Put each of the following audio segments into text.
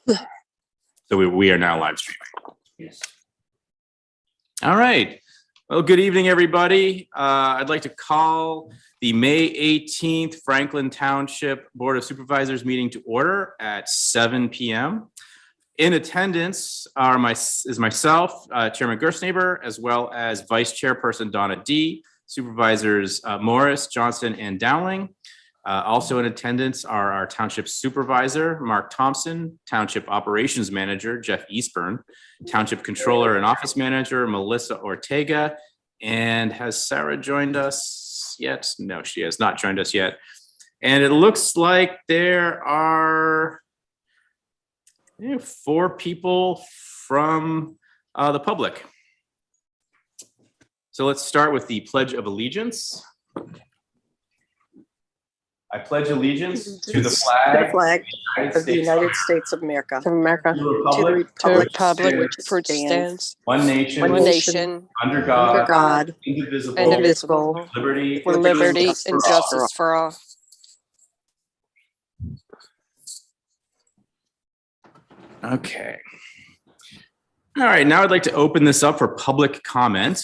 So we are now live streaming. Yes. All right. Well, good evening, everybody. I'd like to call the May 18th Franklin Township Board of Supervisors meeting to order at 7 p.m. In attendance is myself, Chairman Gerstnaber, as well as Vice Chairperson Donna D., Supervisors Morris, Johnston, and Dowling. Also in attendance are our Township Supervisor, Mark Thompson, Township Operations Manager, Jeff Eastburn, Township Controller and Office Manager, Melissa Ortega. And has Sarah joined us yet? No, she has not joined us yet. And it looks like there are 4 people from the public. So let's start with the Pledge of Allegiance. I pledge allegiance to the flag of the United States of America, to the republic For it stands one nation, under God, indivisible, indivisible, liberty with liberty justice and for all. justice for all. Okay. All right, now I'd like to open this up for public comment.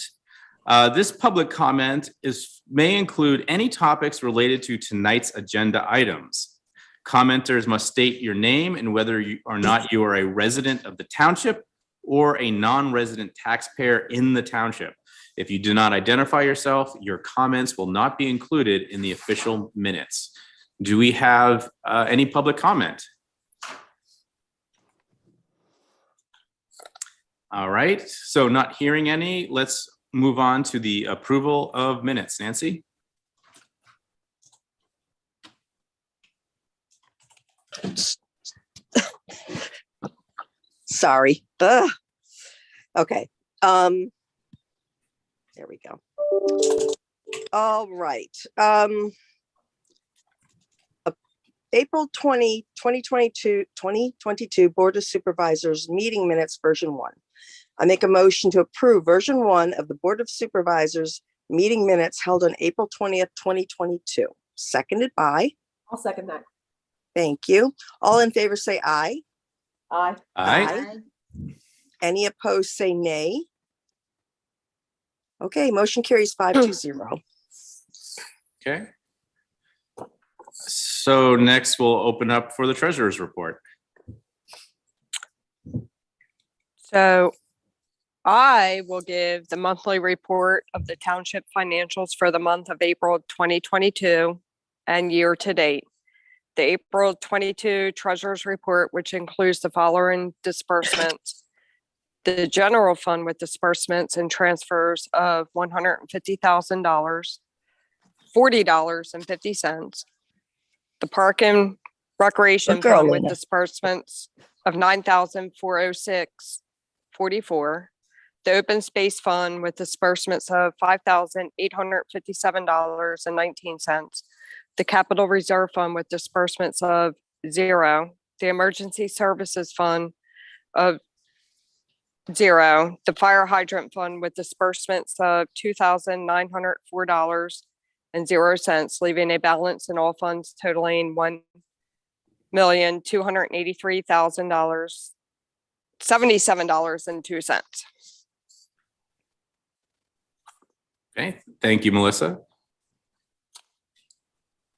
This public comment may include any topics related to tonight's agenda items. Commenters must state your name and whether you or not you are a resident of the township or a non-resident taxpayer in the township. If you do not identify yourself, your comments will not be included in the official minutes. Do we have any public comment? All right, so not hearing any, let's move on to the approval of minutes. Nancy? Sorry. Ugh. Okay. There we go. All right. April 2022 Board of Supervisors meeting minutes version 1. I make a motion to approve version 1 of the Board of Supervisors meeting minutes held on April 20th, 2022. Seconded by. I'll second that. Thank you. All in favor say aye. Aye. Aye. Any opposed say nay. Okay, motion carries 5-0. Okay. So next we'll open up for the treasurer's report. So I will give the monthly report of the township financials for the month of April 2022 and year to date. The April 22 treasurer's report, which includes the following disbursements. The general fund with disbursements and transfers of $150,000, $40.50. The Park and Recreation Girl, Fund with Lena. disbursements of $9,406.44. The Open Space Fund with disbursements of $5,857.19. The Capital Reserve Fund with disbursements of $0. The Emergency Services Fund of $0. The Fire Hydrant Fund with disbursements of $2,904.00, leaving a balance in all funds totaling $1,283,000, $77.02. Okay, thank you, Melissa.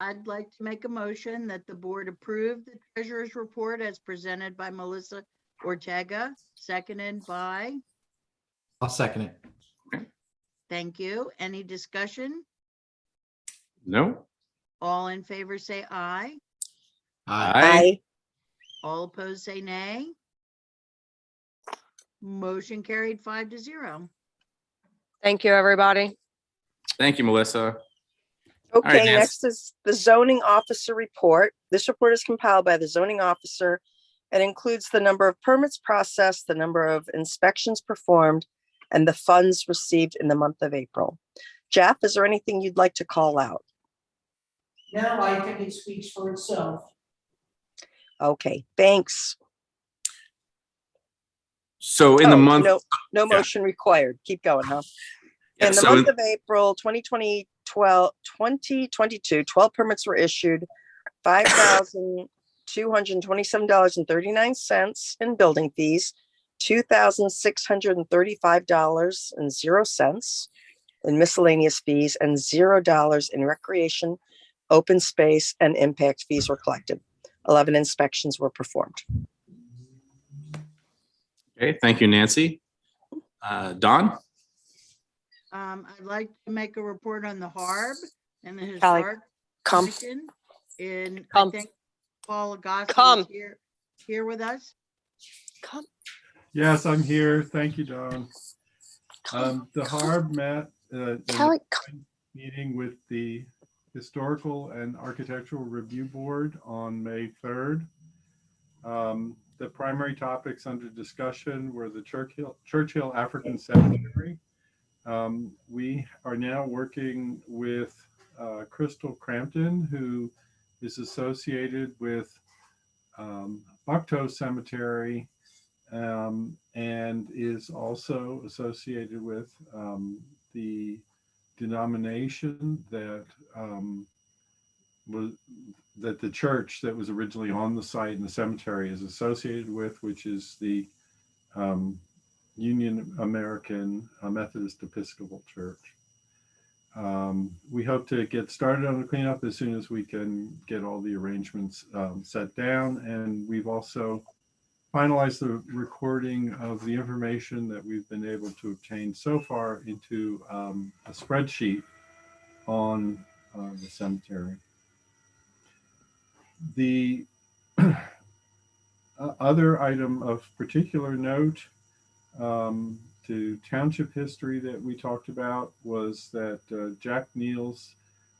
I'd like to make a motion that the board approve the treasurer's report as presented by Melissa Ortega, seconded by. I'll second it. Thank you. Any discussion? No? All in favor say aye. Aye. All opposed say nay. Motion carried 5-0. Thank you, everybody. Thank you, Melissa. Okay, Nancy. next is the zoning officer report. This report is compiled by the zoning officer. It includes the number of permits processed, the number of inspections performed, and the funds received in the month of April. Jeff, is there anything you'd like to call out? No, I think it speaks for itself. Okay, thanks. So in the month. No Yeah. motion required. Keep going, huh? Yeah, In the so month of April 2022, 12 permits were issued, $227.39 in building fees, $2,635.00 in miscellaneous fees, and $0 in recreation, open space, and impact fees were collected. 11 inspections were performed. Okay, thank you, Nancy. Don? I'd like to make a report on the HARB and the Callie, Historic come. Commission. And I Come. think Paul Agassi Come. is here with us. Come. Yes, I'm here. Thank you, Don. Come. The HARB met Callie, come. meeting with the Historical and Architectural Review Board on May 3rd. The primary topics under discussion were the Churchill African Cemetery. We are now working with Crystal Crampton, who is associated with Bucktoe Cemetery and is also associated with the denomination that that the church that was originally on the site in the cemetery is associated with, which is the Union American Methodist Episcopal Church. We hope to get started on the cleanup as soon as we can get all the arrangements set down. And we've also finalized the recording of the information that we've been able to obtain so far into a spreadsheet on the cemetery. The other item of particular note to township history that we talked about was that Jack Neal's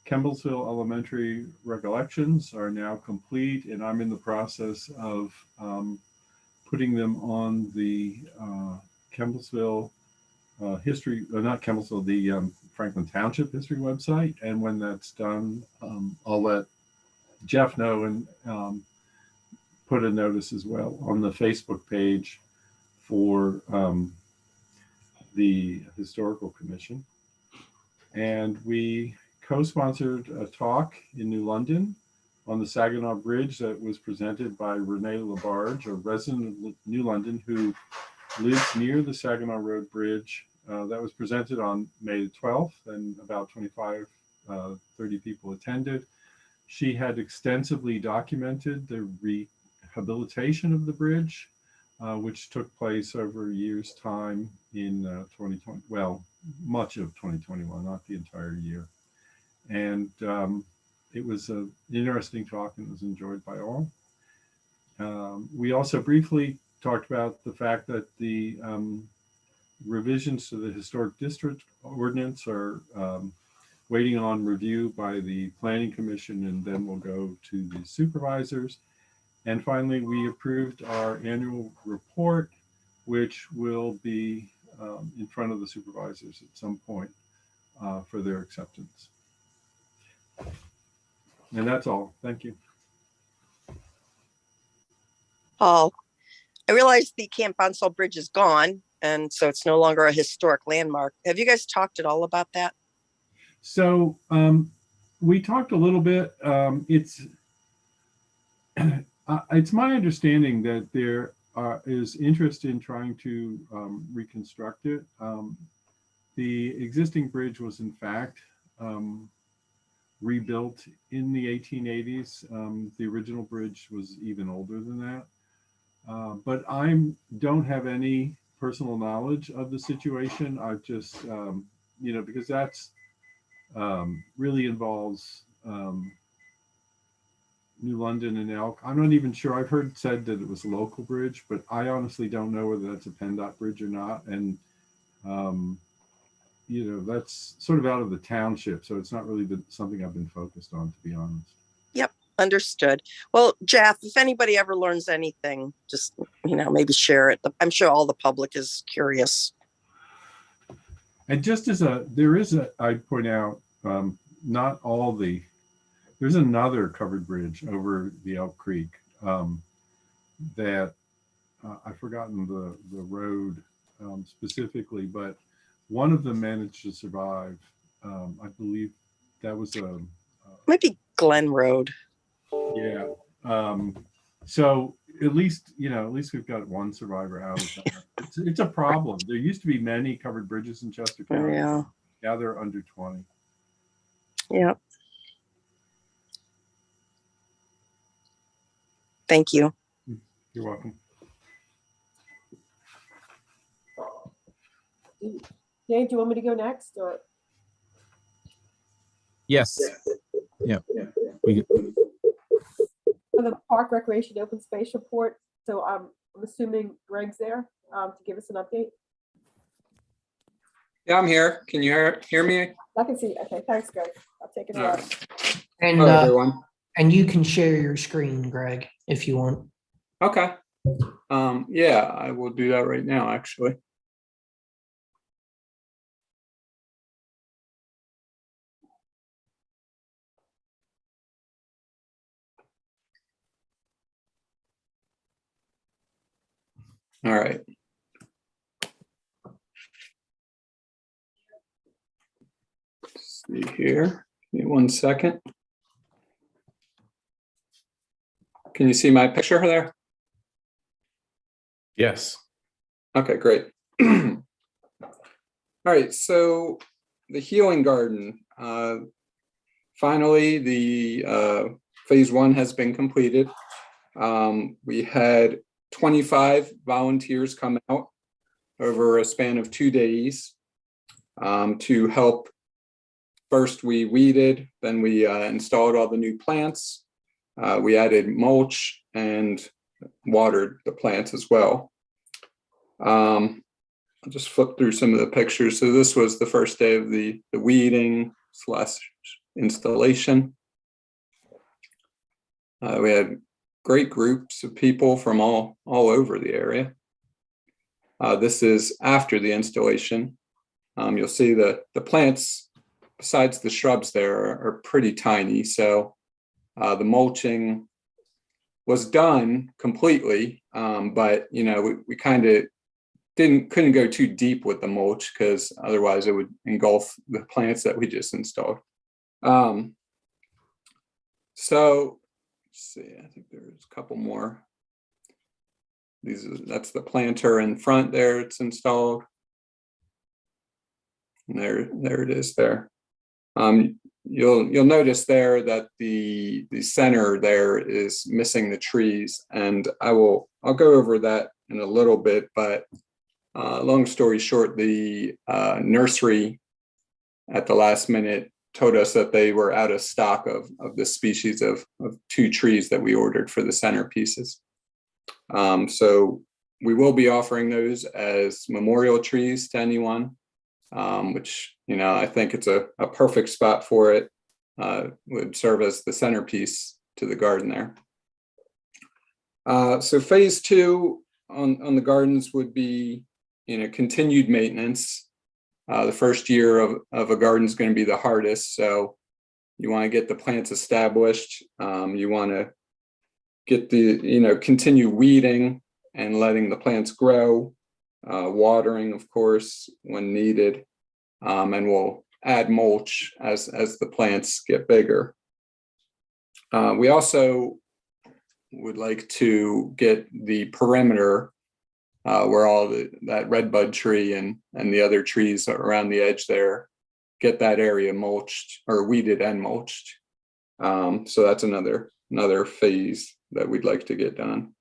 Kemblesville Elementary recollections are now complete, and I'm in the process of putting them on the Kemblesville history, not Kemblesville, the Franklin Township history website. And when that's done, I'll let Jeff know and put a notice as well on the Facebook page for the Historical Commission. And we co-sponsored a talk in New London on the Saginaw Bridge that was presented by Renee Labarge, a resident of New London who lives near the Saginaw Road Bridge. That was presented on May 12th, and about 25, 30 people attended. She had extensively documented the rehabilitation of the bridge, which took place over a year's time in 2020, well, much of 2021, not the entire year. And it was an interesting talk and was enjoyed by all. We also briefly talked about the fact that the revisions to the Historic District Ordinance are waiting on review by the Planning Commission, and then we'll go to the supervisors. And finally, we approved our annual report, which will be in front of the supervisors at some point for their acceptance. And that's all. Thank you. Paul, I realize the Camp Bonsall Bridge is gone, and so it's no longer a historic landmark. Have you guys talked at all about that? So we talked a little bit. It's my understanding that there is interest in trying to reconstruct it. The existing bridge was in fact rebuilt in the 1880s. The original bridge was even older than that. But I don't have any personal knowledge of the situation. I've just, because that's really involves New London and Elk. I'm not even sure. I've heard said that it was a local bridge, but I honestly don't know whether that's a PennDOT bridge or not. And, that's sort of out of the township. So it's not really something I've been focused on, to be honest. Yep, understood. Well, Jeff, if anybody ever learns anything, just, maybe share it. I'm sure all the public is curious. And just as I'd point out, not all there's another covered bridge over the Elk Creek that I've forgotten the road specifically, but one of them managed to survive. I believe that was Might be Glen Road. yeah. So at least we've got one survivor out of that. It's a problem. There used to be many covered bridges in Chester County. Yeah, Now they're under 20. yeah. Thank you. You're welcome. Dave, do you want me to go next or? Yes. Yeah. We, For the park recreation open space report, so I'm assuming Greg's there to give us an update. Yeah, I'm here. Can you hear me? I can see, okay, thanks, Greg. I'll take it All away. right. And, Hello, everyone. and you can share your screen, Greg, if you want. Okay. Yeah, I will do that right now, actually. All right. Let's see here. Give me 1 second. Can you see my picture there? Yes. Okay, great. All right, so the healing garden. Finally, the phase 1 has been completed. We had 25 volunteers come out over a span of 2 days to help. First, we weeded, then we installed all the new plants. We added mulch and watered the plants as well. I'll just flip through some of the pictures. So this was the first day of the weeding / installation. We had great groups of people from all over the area. This is after the installation. You'll see the plants, besides the shrubs there, are pretty tiny. So the mulching was done completely, but we kind of couldn't go too deep with the mulch because otherwise it would engulf the plants that we just installed. So let's see, I think there's a couple more. That's the planter in front there. It's installed. And there it is there. You'll notice there that the center there is missing the trees, and I'll go over that in a little bit, but long story short, the nursery at the last minute told us that they were out of stock of this species of 2 trees that we ordered for the centerpieces. So we will be offering those as memorial trees to anyone, which, I think it's a perfect spot for it. Would serve as the centerpiece to the garden there. So phase 2 on the gardens would be, continued maintenance. The first year of a garden is going to be the hardest. So you want to get the plants established. You want to get continue weeding and letting the plants grow, watering, of course, when needed. And we'll add mulch as the plants get bigger. We also would like to get the perimeter where all that redbud tree and the other trees around the edge there, get that area mulched or weeded and mulched. So that's another phase that we'd like to get done.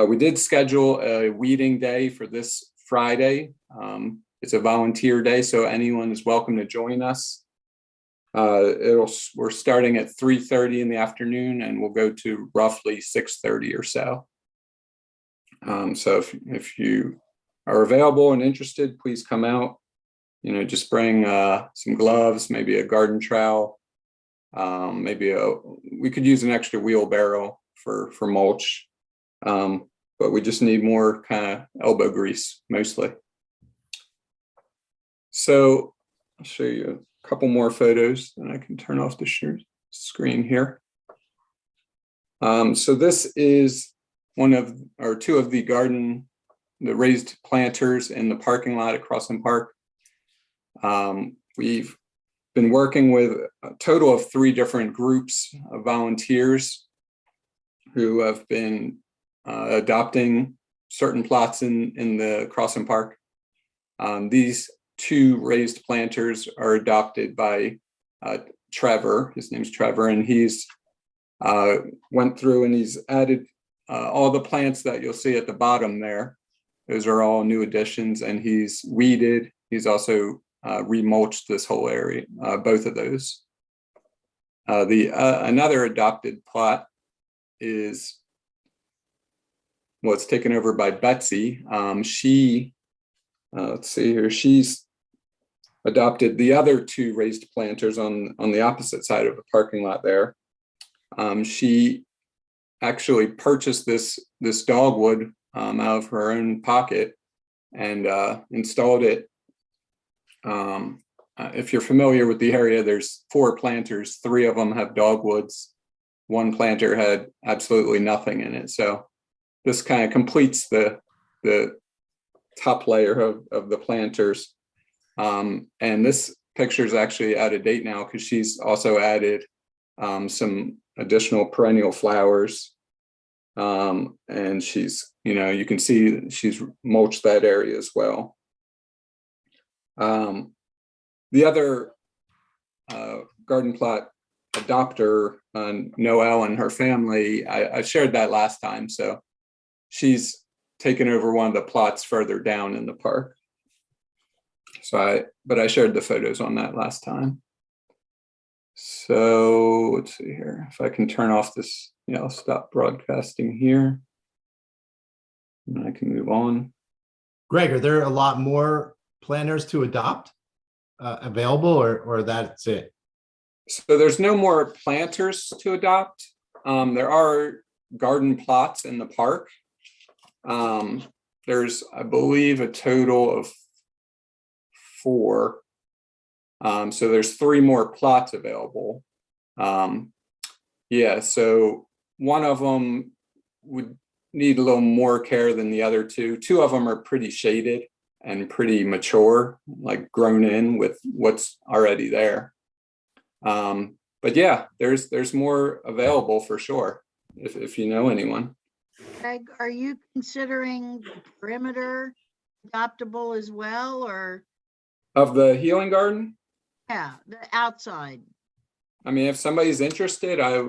We did schedule a weeding day for this Friday. It's a volunteer day, so anyone is welcome to join us. We're starting at 3:30 in the afternoon, and we'll go to roughly 6:30 or so. So if you are available and interested, please come out. Just bring some gloves, maybe a garden trowel, we could use an extra wheelbarrow for mulch, but we just need more kind of elbow grease mostly. So I'll show you a couple more photos, and I can turn off the screen here. So this is two of the raised planters in the parking lot at Crossland Park. We've been working with a total of 3 different groups of volunteers. who have been adopting certain plots in the Crossing Park. These 2 raised planters are adopted by Trevor. His name's Trevor, and he's went through and he's added all the plants that you'll see at the bottom there. Those are all new additions, and he's weeded. He's also remulched this whole area, both of those. Another adopted plot is, well, it's taken over by Betsy. Let's see here, she's adopted the other 2 raised planters on the opposite side of the parking lot there. She actually purchased this dogwood out of her own pocket and installed it. If you're familiar with the area, there's 4 planters, 3 of them have dogwoods. 1 planter had absolutely nothing in it. So this kind of completes the top layer of the planters. And this picture is actually out of date now because she's also added some additional perennial flowers. And she's, you can see she's mulched that area as well. The other garden plot adopter, Noelle and her family, I shared that last time. So she's taken over one of the plots further down in the park. But I shared the photos on that last time. So let's see here. If I can turn off this, I'll stop broadcasting here. And I can move on. Greg, are there a lot more planters to adopt available, or that's it? So there's no more planters to adopt. There are garden plots in the park. There's, I believe, a total of 4. So there's 3 more plots available. Yeah, so one of them would need a little more care than the other 2. 2 of them are pretty shaded and pretty mature, like grown in with what's already there. But yeah, there's more available for sure, if you know anyone. Greg, are you considering the perimeter adoptable as well, or? Of the healing garden? Yeah, the outside. I mean, if somebody's interested, I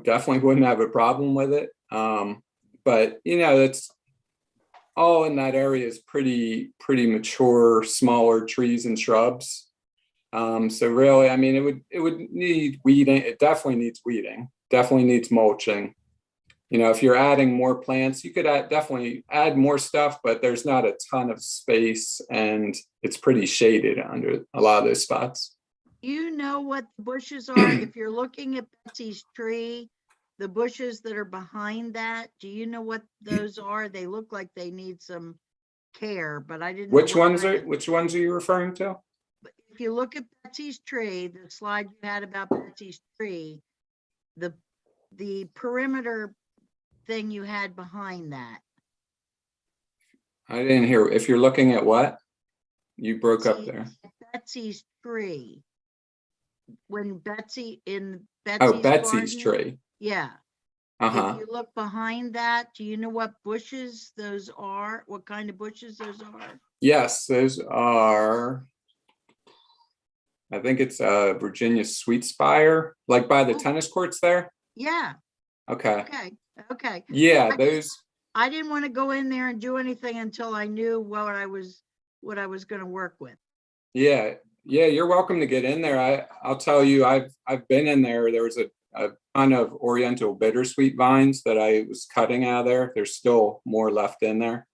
definitely wouldn't have a problem with it. But it's all in that area is pretty mature, smaller trees and shrubs. So really, I mean, it would need weeding. It definitely needs weeding. Definitely needs mulching. If you're adding more plants, you could definitely add more stuff, but there's not a ton of space, and it's pretty shaded under a lot of those spots. You know what the bushes are? If you're looking at Betsy's tree, the bushes that are behind that, do you know what those are? They look like they need some care, but I didn't know Which what ones kind are of- which ones are you referring to? If you look at Betsy's tree, the slide you had about Betsy's tree, the perimeter thing you had behind that. I didn't hear. If you're looking at what? You broke up there. Betsy's tree. When Betsy in Oh, Betsy's Betsy's garden, tree. yeah. Uh-huh. If you look behind that, do you know what bushes those are? What kind of bushes those are? Yes, those are, I think it's Virginia Sweet Spire, like by the Oh. tennis courts there. Yeah, Okay. okay. Yeah, I those. I didn't want to go in there and do anything until I knew what I was gonna work with. Yeah, you're welcome to get in there. I'll tell you, I've been in there. There was a ton of Oriental bittersweet vines that I was cutting out of there. There's still more left in there.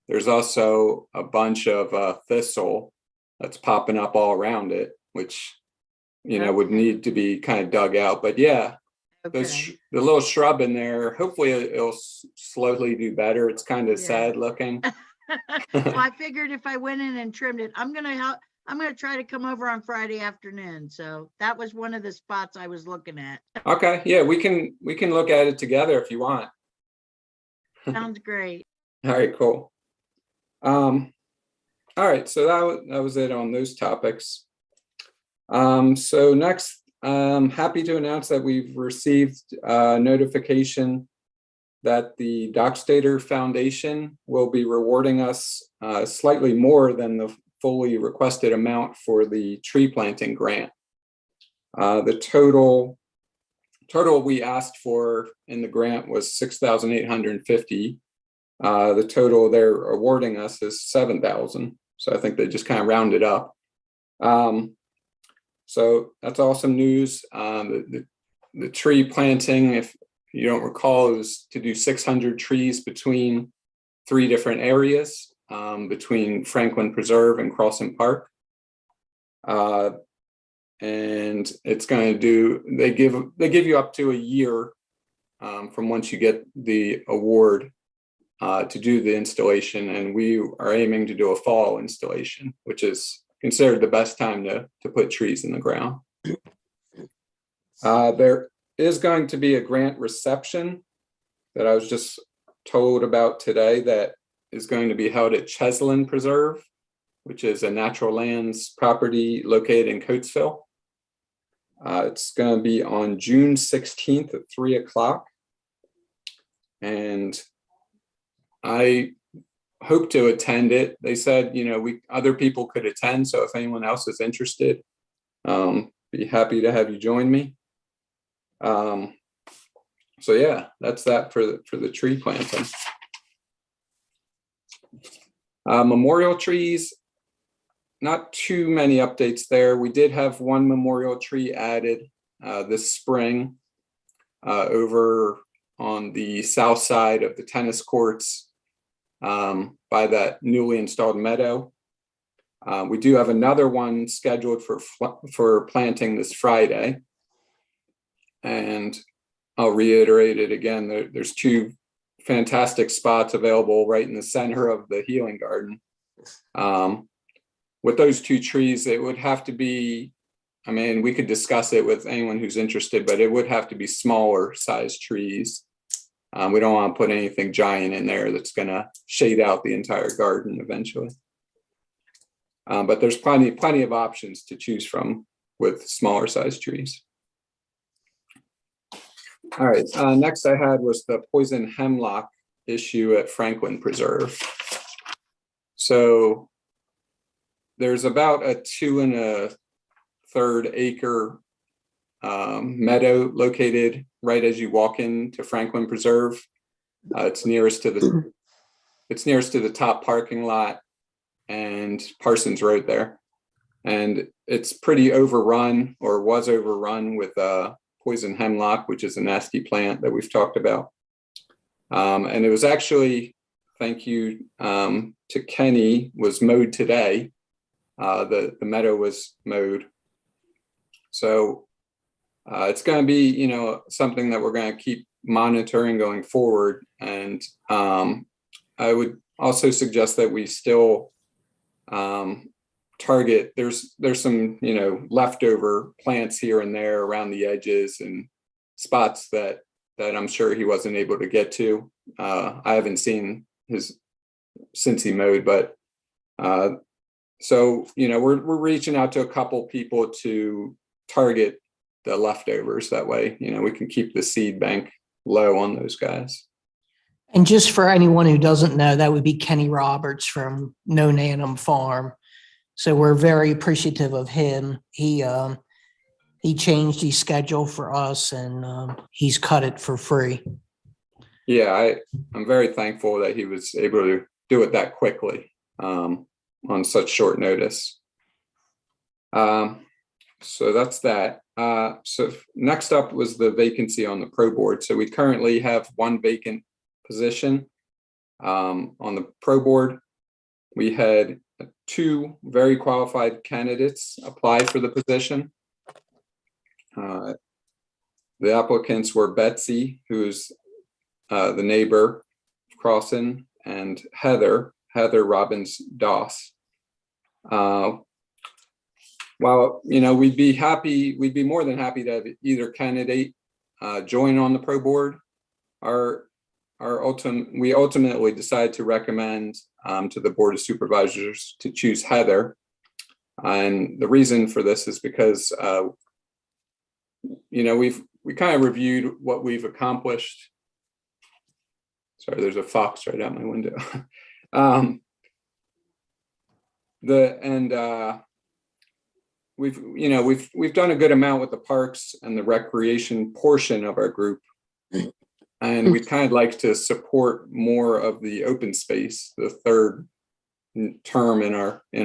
There's also a bunch of thistle that's popping up all around it, which would Okay. need to be kind of dug out. But yeah, Okay. the little shrub in there, hopefully it'll slowly do better. It's kind of Yeah. sad looking. Well, I figured if I went in and trimmed it, I'm gonna try to come over on Friday afternoon. So that was one of the spots I was looking at. Okay, yeah, we can look at it together if you want. Sounds great. All right, cool. All right, so that was it on those topics. So next, happy to announce that we've received notification that the Dockstader Foundation will be rewarding us slightly more than the fully requested amount for the tree planting grant. The total we asked for in the grant was $6,850. The total they're awarding us is $7,000. So I think they just kind of rounded up. So that's awesome news. The tree planting, if you don't recall, it was to do 600 trees between 3 different areas, between Franklin Preserve and Crossing Park. And it's going to do, they give you up to a year from once you get the award to do the installation, and we are aiming to do a fall installation, which is considered the best time to put trees in the ground. There is going to be a grant reception that I was just told about today that is going to be held at Cheslin Preserve, which is a natural lands property located in Coatesville. It's going to be on June 16th at 3 o'clock. And I hope to attend it. They said, you know, other people could attend. So if anyone else is interested, be happy to have you join me. So yeah, that's that for the tree planting. Memorial trees, not too many updates there. We did have one memorial tree added this spring over on the south side of the tennis courts by that newly installed meadow. We do have another one scheduled for planting this Friday. And I'll reiterate it again, there's 2 fantastic spots available right in the center of the healing garden. With those 2 trees, it would have to be, I mean, we could discuss it with anyone who's interested, but it would have to be smaller size trees. We don't want to put anything giant in there that's going to shade out the entire garden eventually. But there's plenty of options to choose from with smaller size trees. All right, next I had was the poison hemlock issue at Franklin Preserve. So there's about a 2 1/3 acre meadow located right as you walk into Franklin Preserve. It's nearest to the top parking lot and Parsons Road there. And it's pretty overrun, or was overrun, with poison hemlock, which is a nasty plant that we've talked about. And it was actually, thank you to Kenny, was mowed today. The meadow was mowed. So it's going to be, you know, something that we're going to keep monitoring going forward. And I would also suggest that we still target, there's some, you know, leftover plants here and there around the edges and spots that I'm sure he wasn't able to get to. I haven't seen his since he mowed, but so, you know, we're reaching out to a couple people to target the leftovers. That way, you know, we can keep the seed bank low on those guys. And just for anyone who doesn't know, that would be Kenny Roberts from No Nanum Farm. So we're very appreciative of him. He changed his schedule for us, and he's cut it for free. Yeah, I'm very thankful that he was able to do it that quickly on such short notice. So that's that. So next up was the vacancy on the pro board. So we currently have 1 vacant position on the pro board. We had 2 very qualified candidates apply for the position. The applicants were Betsy, who's the neighbor Crossan, and Heather Robbins Doss. While, you know, we'd be more than happy to have either candidate join on the pro board. We ultimately decided to recommend to the Board of Supervisors to choose Heather. And the reason for this is because, you know, we kind of reviewed what we've accomplished Sorry, there's a fox right out my window. We've done a good amount with the parks and the recreation portion of our group. And we'd kind of like to support more of the open space, the third term in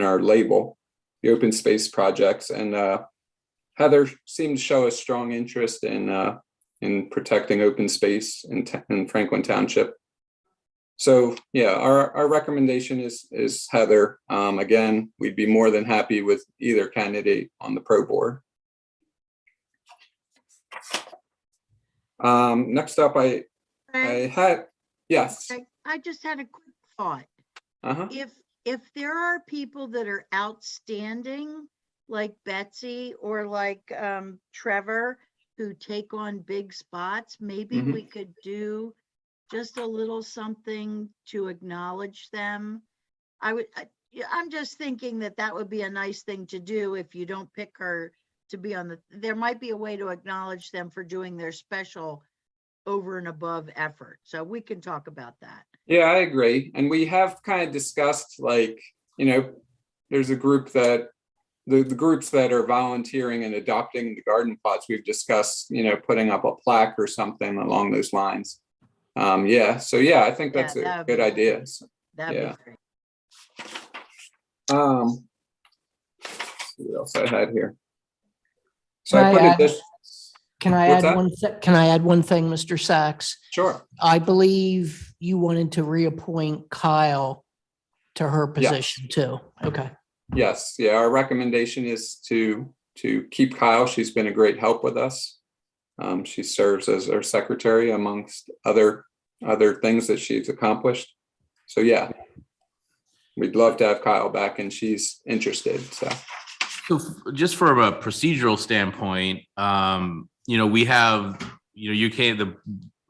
our label, the open space projects. And Heather seemed to show a strong interest in protecting open space in Franklin Township. So yeah, our recommendation is Heather. Again, we'd be more than happy with either candidate on the pro board. Next up, I had, yes. I just had a quick thought. Uh-huh. If there are people that are outstanding, like Betsy or like Trevor, who take on big spots, maybe Mhm. we could do just a little something to acknowledge them. I'm just thinking that would be a nice thing to do if you don't pick her to be on there might be a way to acknowledge them for doing their special over and above effort. So we can talk about that. Yeah, I agree. And we have kind of discussed, like, there's a group that the groups that are volunteering and adopting the garden plots, we've discussed, putting up a plaque or something along those lines. So I think that's a good idea. So, That'd be great. let's see what else I had here. So Can I I put add- this. Can I What's add that? can I add one thing, Mr. Sachs? Sure. I believe you wanted to reappoint Kyle to her Yes. position too. Okay. Yes. Yeah. Our recommendation is to keep Kyle. She's been a great help with us. She serves as our secretary amongst other things that she's accomplished. So yeah, we'd love to have Kyle back, and she's interested. So just from a procedural standpoint, we have,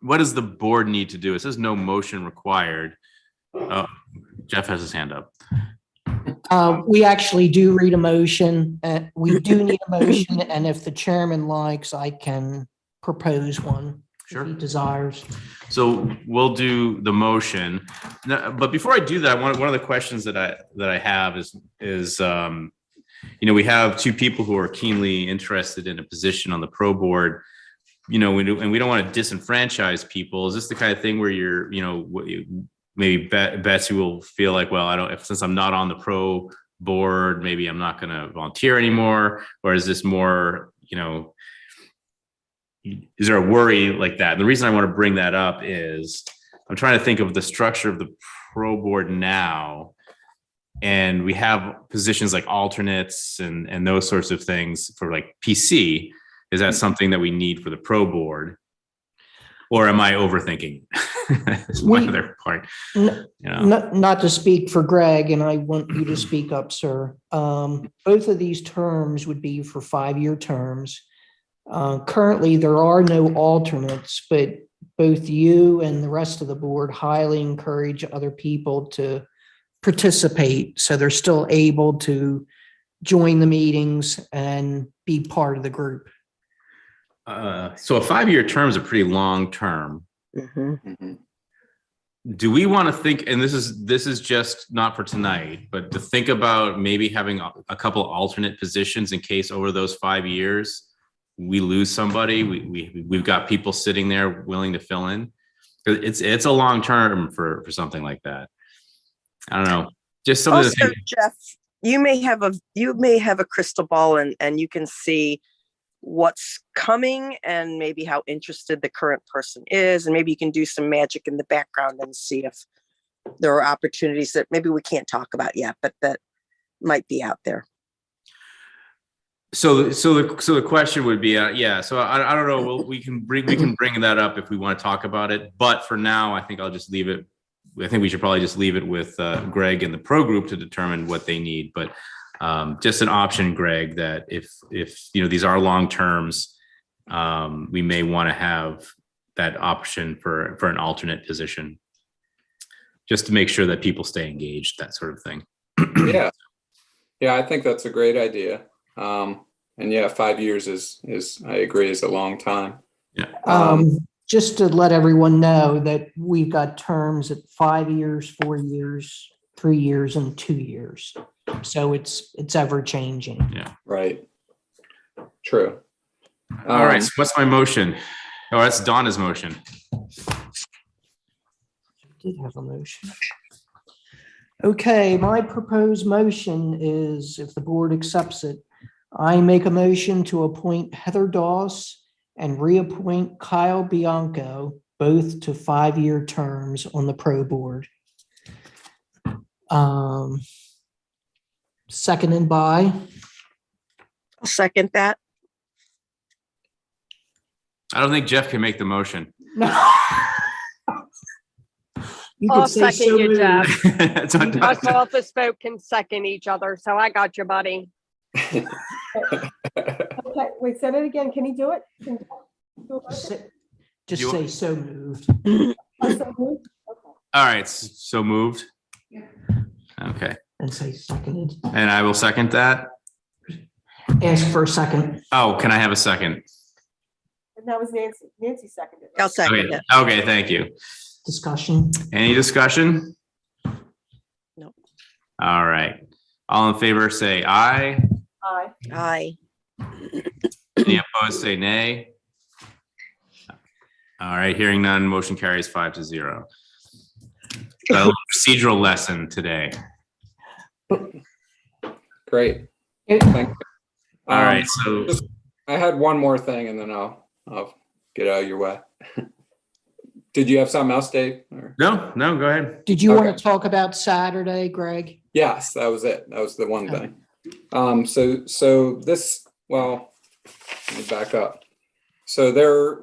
what does the board need to do? It says no motion required. Jeff has his hand up. We actually do read a motion. We do need a motion, and if the chairman likes, I can propose one. Sure. If he desires. So we'll do the motion. Now, but before I do that, one of the questions that I have is we have two people who are keenly interested in a position on the pro board, and we don't want to disenfranchise people. Is this the kind of thing where you're, maybe Betsy will feel like, well, since I'm not on the pro board, maybe I'm not going to volunteer anymore? Or is this more, is there a worry like that? And the reason I want to bring that up is I'm trying to think of the structure of the pro board now. And we have positions like alternates and those sorts of things for like PC. Is that something that we need for the pro board? Or am I overthinking? That's my other part. Not to speak for Greg, and I want you to speak up, sir. Both of these terms would be for 5-year terms. Currently, there are no alternates, but both you and the rest of the board highly encourage other people to participate, so they're still able to join the meetings and be part of the group. So a 5-year term is a pretty long term. Mhm. Do we want to think, and this is just not for tonight, but to think about maybe having a couple alternate positions in case over those 5 years we lose somebody, we've got people sitting there willing to fill in. It's a long term for something like that. I don't know. Just something to Also, think. Jeff, you may have a crystal ball and you can see what's coming and maybe how interested the current person is. And maybe you can do some magic in the background and see if there are opportunities that maybe we can't talk about yet, but that might be out there. So the question would be, So I don't know. Well, we can bring that up if we want to talk about it. But for now, I think I'll just leave it. I think we should probably just leave it with Greg and the pro group to determine what they need. But just an option, Greg, that if these are long terms, we may want to have that option for an alternate position, just to make sure that people stay engaged, that sort of thing. Yeah, I think that's a great idea. And yeah, 5 years is I agree, is a long time. Yeah. just to let everyone know that we've got terms at 5 years, 4 years, 3 years, and 2 years. So it's ever changing. Right. True. All right, so what's my motion? Oh, that's Donna's motion. Did have a motion. Okay, my proposed motion is, if the board accepts it, I make a motion to appoint Heather Doss and reappoint Kyle Bianco, both to 5-year terms on the Pro Board. Seconded by, I'll second that. I don't think Jeff can make the motion. you I'll could say second so you, moved. Jeff. It's on Us Jeff. office folk can second each other, so I got you, buddy. Okay, wait, say it again. Can you do it? Can you do it? Just You- say so moved. Oh, so moved? Okay. All right, so moved. Okay, And say seconded. and I will second that. Ask for a second. Oh, can I have a second? And that was Nancy. Nancy seconded. I'll second Okay, it. okay, thank you. Discussion. Any discussion? No. All right. All in favor, say aye. Aye. Aye. Any opposed, say nay. All right, hearing none, motion carries 5-0. A little procedural lesson today. Great. Yeah. Thank you. All right, so just- I had one more thing and then I'll get out of your way. Did you have something else, Dave? Or- no, go ahead. Did you want Okay. to talk about Saturday, Greg? Yes, that was it. That was the one thing. So this, well, let me back up. So there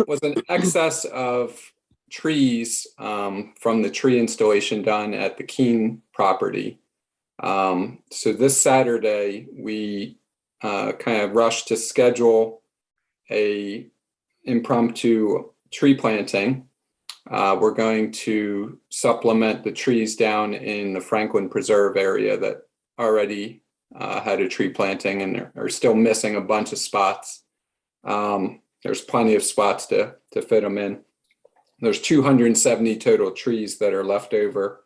was an excess of trees from the tree installation done at the Keene property. So this Saturday, we kind of rushed to schedule a impromptu tree planting. We're going to supplement the trees down in the Franklin Preserve area that already had a tree planting and are still missing a bunch of spots. There's plenty of spots to fit them in. There's 270 total trees that are left over.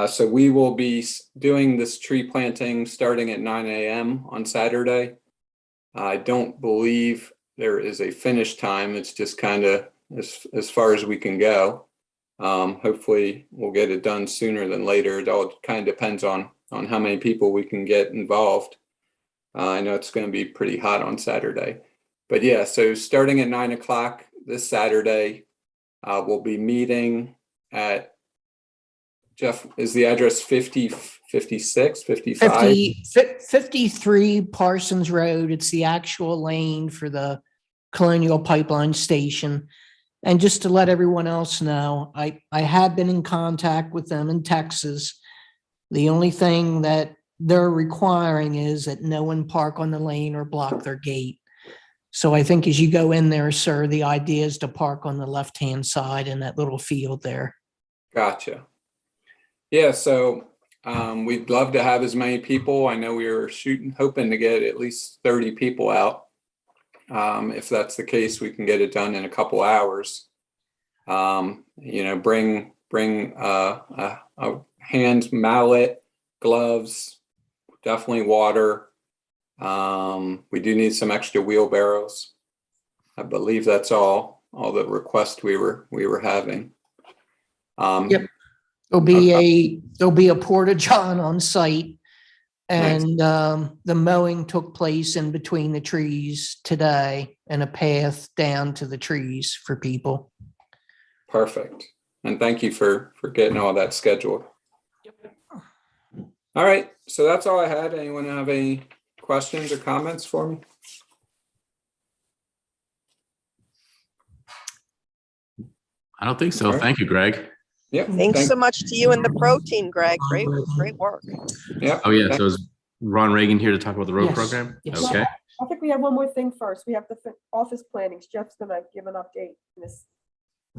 So we will be doing this tree planting starting at 9 a.m. on Saturday. I don't believe there is a finish time. It's just kind of as far as we can go. Hopefully we'll get it done sooner than later. It all kind of depends on how many people we can get involved. I know it's going to be pretty hot on Saturday. But yeah, so starting at 9 o'clock this Saturday, we'll be meeting at, Jeff, is the address 50, 56, 55? 53 Parsons Road. It's the actual lane for the Colonial Pipeline Station. And just to let everyone else know, I have been in contact with them in Texas. The only thing that they're requiring is that no one park on the lane or block their gate. So I think as you go in there, sir, the idea is to park on the left-hand side in that little field there. Gotcha. Yeah, so we'd love to have as many people. I know we were hoping to get at least 30 people out. If that's the case, we can get it done in a couple hours. Bring a hand mallet, gloves, definitely water. We do need some extra wheelbarrows. I believe that's all the requests we were having. Yep. There'll be a porta john on site. And the mowing took place in between the trees today and a path down to the trees for people. Perfect. And thank you for getting all that scheduled. All right. So that's all I had. Anyone have any questions or comments for me? I don't think so. All right. Thank you, Greg. Yep. Thanks so much to you and the pro team, Greg. Great work. Yep. Oh, yeah, so is Ron Reagan here to talk about the road Yes, program? yes. Okay. I think we have one more thing first. We have the office plannings. Jeff's gonna give an update in this.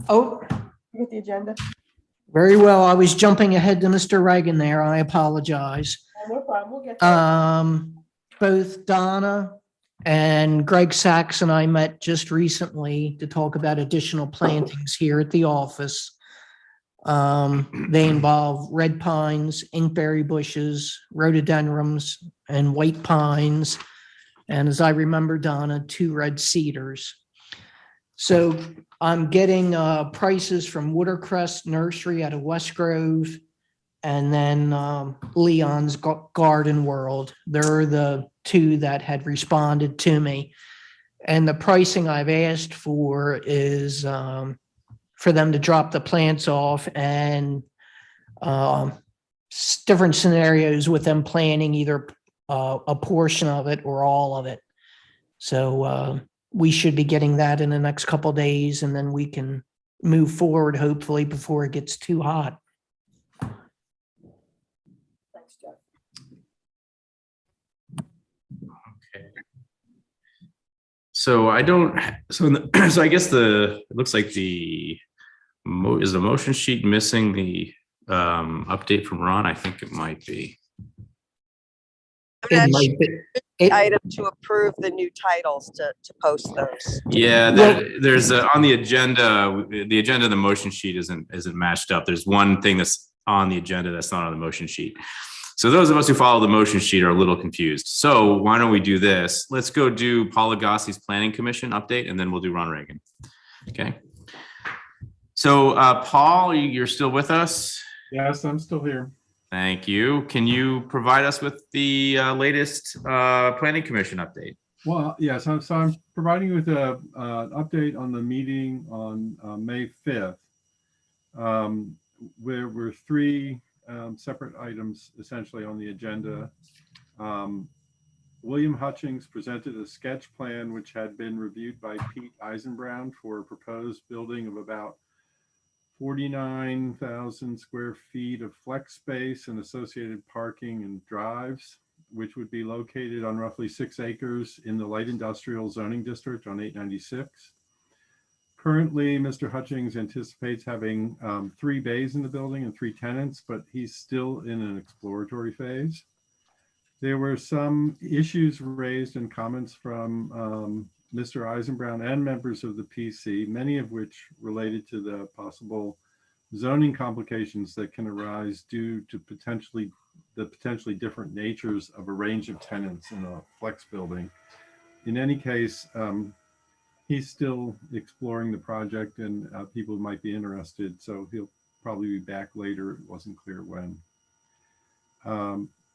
Oh, You get the agenda? very well. I was jumping ahead to Mr. Reagan there. I apologize. No problem. We'll get there. Both Donna And Greg Sachs and I met just recently to talk about additional plantings here at the office. They involve red pines, inkberry bushes, rhododendrons, and white pines. And as I remember, Donna, 2 red cedars. So I'm getting prices from Watercrest Nursery out of West Grove, and then Leon's Garden World. They're the 2 that had responded to me. And the pricing I've asked for is for them to drop the plants off, and different scenarios with them planting either a portion of it or all of it. So we should be getting that in the next couple of days, and then we can move forward, hopefully, before it gets too hot. Thanks, Jeff. Okay. So I don't, so, so I guess it looks like is the motion sheet missing the update from Ron? I think it might be. I'm It not might sure be- the it- item to approve the new titles to post those. Yeah, Well- there's on the agenda, the motion sheet isn't matched up. There's one thing that's on the agenda that's not on the motion sheet. So those of us who follow the motion sheet are a little confused. So why don't we do this? Let's go do Paul Agassi's Planning Commission update, and then we'll do Ron Reagan. Okay. So Paul, you're still with us? Yes, I'm still here. Thank you. Can you provide us with the latest Planning Commission update? Well, yes, so I'm providing you with an update on the meeting on May 5th. Where were 3 separate items essentially on the agenda. William Hutchings presented a sketch plan which had been reviewed by Pete Eisenbrown for a proposed building of about 49,000 square feet of flex space and associated parking and drives, which would be located on roughly 6 acres in the light industrial zoning district on 896. Currently, Mr. Hutchings anticipates having 3 bays in the building and 3 tenants, but he's still in an exploratory phase. There were some issues raised and comments from Mr. Eisenbrown and members of the PC, many of which related to the possible zoning complications that can arise due to potentially different natures of a range of tenants in a flex building. In any case, he's still exploring the project, and people might be interested, so he'll probably be back later. It wasn't clear when.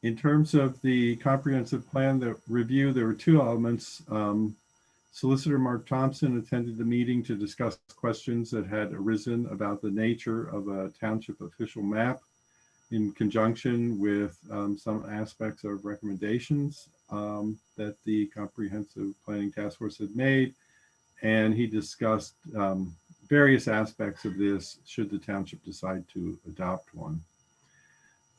In terms of the comprehensive plan, the review, there were 2 elements. Solicitor Mark Thompson attended the meeting to discuss questions that had arisen about the nature of a township official map in conjunction with some aspects of recommendations that the Comprehensive Planning Task Force had made. And he discussed various aspects of this should the township decide to adopt one.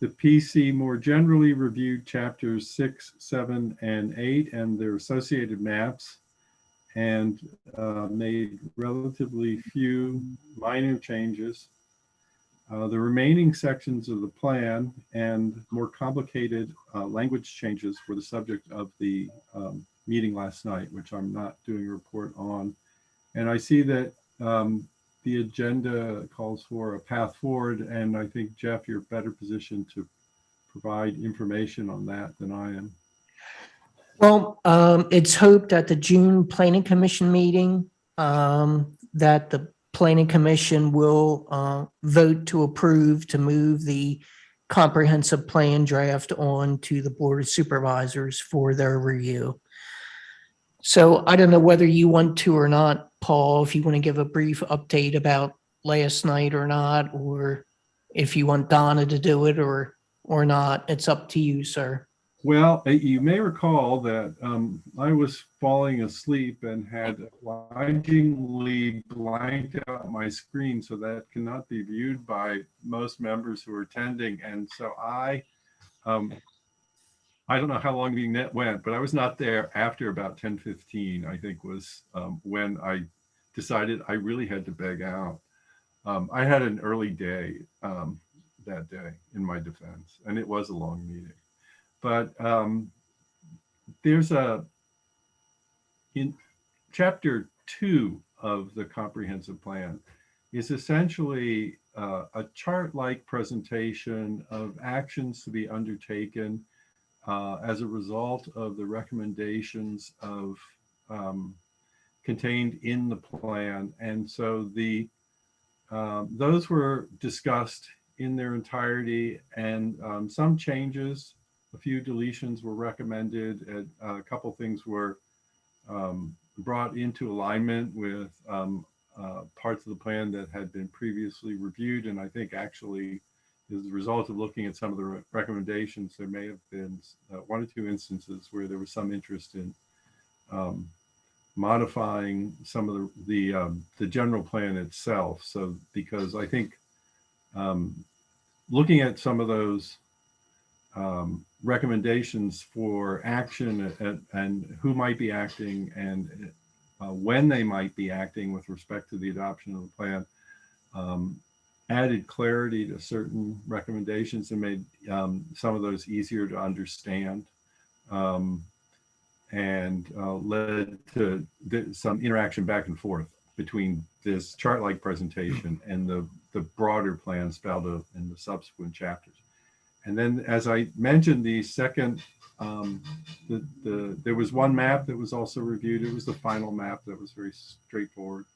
The PC more generally reviewed chapters 6, 7, and 8 and their associated maps, and made relatively few minor changes. The remaining sections of the plan and more complicated language changes were the subject of the meeting last night, which I'm not doing a report on. And I see that the agenda calls for a path forward, and I think, Jeff, you're better positioned to provide information on that than I am. Well, it's hoped at the June Planning Commission meeting that the Planning Commission will vote to approve to move the comprehensive plan draft on to the Board of Supervisors for their review. So I don't know whether you want to or not, Paul, if you want to give a brief update about last night or not, or if you want Donna to do it or not. It's up to you, sir. Well, you may recall that I was falling asleep and had blindingly blanked out my screen, so that cannot be viewed by most members who are attending. And so I don't know how long the net went, but I was not there after about 10:15, I think was when I decided I really had to beg out. I had an early day that day, in my defense, and it was a long meeting. But there's a in chapter 2 of the comprehensive plan is essentially a chart-like presentation of actions to be undertaken as a result of the recommendations of contained in the plan. And so those were discussed in their entirety, and some changes, a few deletions were recommended, and a couple things were brought into alignment with parts of the plan that had been previously reviewed. And I think actually, as a result of looking at some of the recommendations, there may have been one or two instances where there was some interest in modifying some of the general plan itself. So because I think looking at some of those recommendations for action and who might be acting and when they might be acting with respect to the adoption of the plan, added clarity to certain recommendations and made some of those easier to understand, and led to some interaction back and forth between this chart-like presentation and the broader plan spelled out in the subsequent chapters. And then, as I mentioned, the second, there was one map that was also reviewed. It was the final map that was very straightforward.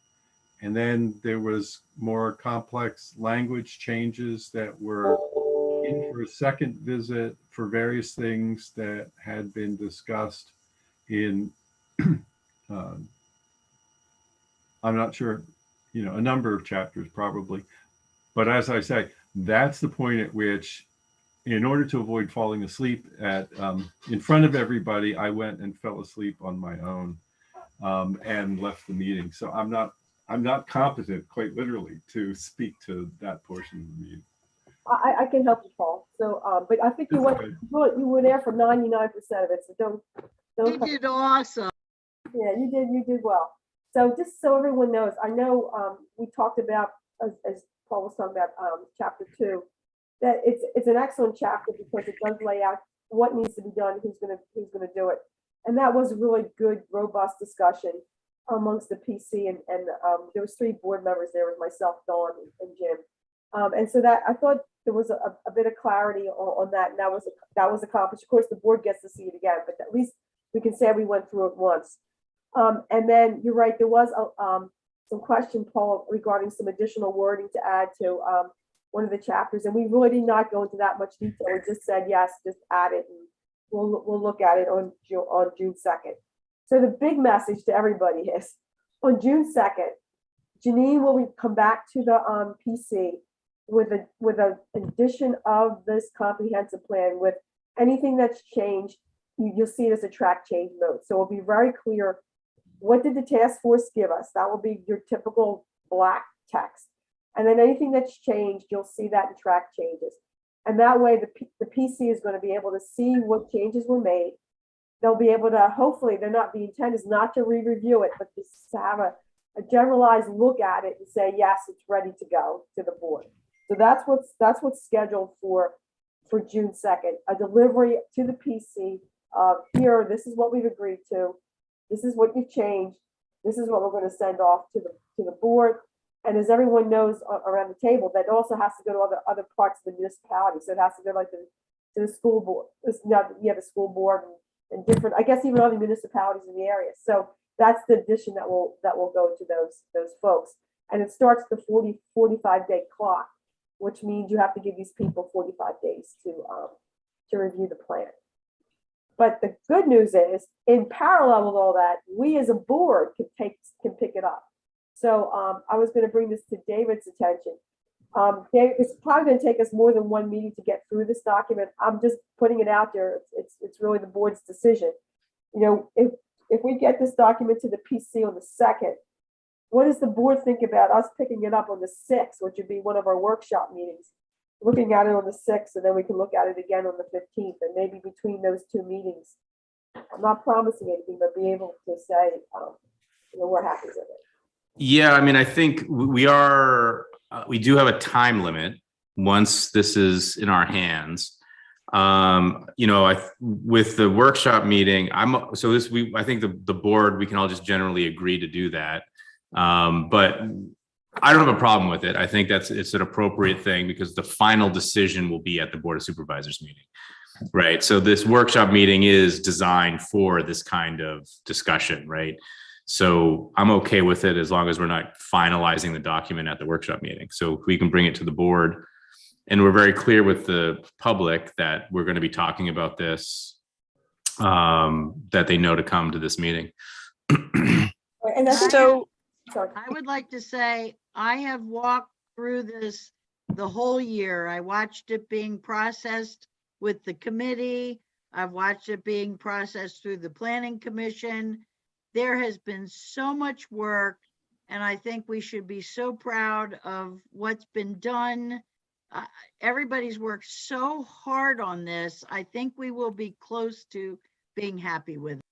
And then there was more complex language changes that were in for a second visit for various things that had been discussed in, I'm not sure, a number of chapters probably. But as I say, that's the point at which, in order to avoid falling asleep in front of everybody, I went and fell asleep on my own and left the meeting. So I'm not competent, quite literally, to speak to that portion of the meeting. I can help you, Paul. So, but I think you were there for 99% of it. So don't. You did awesome. Yeah, you did well. So just so everyone knows, I know we talked about, as Paul was talking about, chapter 2, that it's an excellent chapter because it does lay out what needs to be done, who's gonna do it, and that was a really good, robust discussion amongst the PC, and there was 3 board members there with myself, Dawn, and Jim, and so that I thought there was a bit of clarity on that, and that was accomplished. Of course, the board gets to see it again, but at least we can say we went through it once. And then you're right, there was some question, Paul, regarding some additional wording to add to one of the chapters, and we really did not go into that much detail. We just said yes, just add it, and we'll look at it on June 2nd. So the big message to everybody is on June 2nd, Janine will come back to the PC with an addition of this comprehensive plan with anything that's changed. You'll see it as a track change note. So it'll be very clear, what did the task force give us? That will be your typical black text. And then anything that's changed, you'll see that in track changes. And that way the PC is going to be able to see what changes were made. They'll be able to, hopefully, the intent is not to re-review it, but just to have a generalized look at it and say, yes, it's ready to go to the board. So that's what's scheduled for June 2nd, a delivery to the PC. Here, this is what we've agreed to. This is what you've changed. This is what we're going to send off to the board. And as everyone knows around the table, that also has to go to other parts of the municipality. So it has to go like to the school board. You have a school board and different, I guess, even other municipalities in the area. So that's the addition that will go to those folks. And it starts the 45-day clock, which means you have to give these people 45 days to review the plan. But the good news is, in parallel with all that, we as a board can pick it up. So I was going to bring this to David's attention. It's probably going to take us more than one meeting to get through this document. I'm just putting it out there. It's really the board's decision. If we get this document to the PC on the 2nd, what does the board think about us picking it up on the 6th, which would be one of our workshop meetings? Looking at it on the 6th, and then we can look at it again on the 15th, and maybe between those 2 meetings. I'm not promising anything, but be able to say, what happens with it. Yeah, I mean, I think we do have a time limit once this is in our hands. With the workshop meeting, I think the board, we can all just generally agree to do that. But I don't have a problem with it. I think it's an appropriate thing because the final decision will be at the Board of Supervisors meeting. Right. So this workshop meeting is designed for this kind of discussion, right? So I'm okay with it as long as we're not finalizing the document at the workshop meeting. So we can bring it to the board. And we're very clear with the public that we're going to be talking about this, that they know to come to this meeting. And that's So, sorry. I would like to say, I have walked through this the whole year. I watched it being processed with the committee. I've watched it being processed through the planning commission. There has been so much work, and I think we should be so proud of what's been done. Everybody's worked so hard on this. I think we will be close to being happy with it.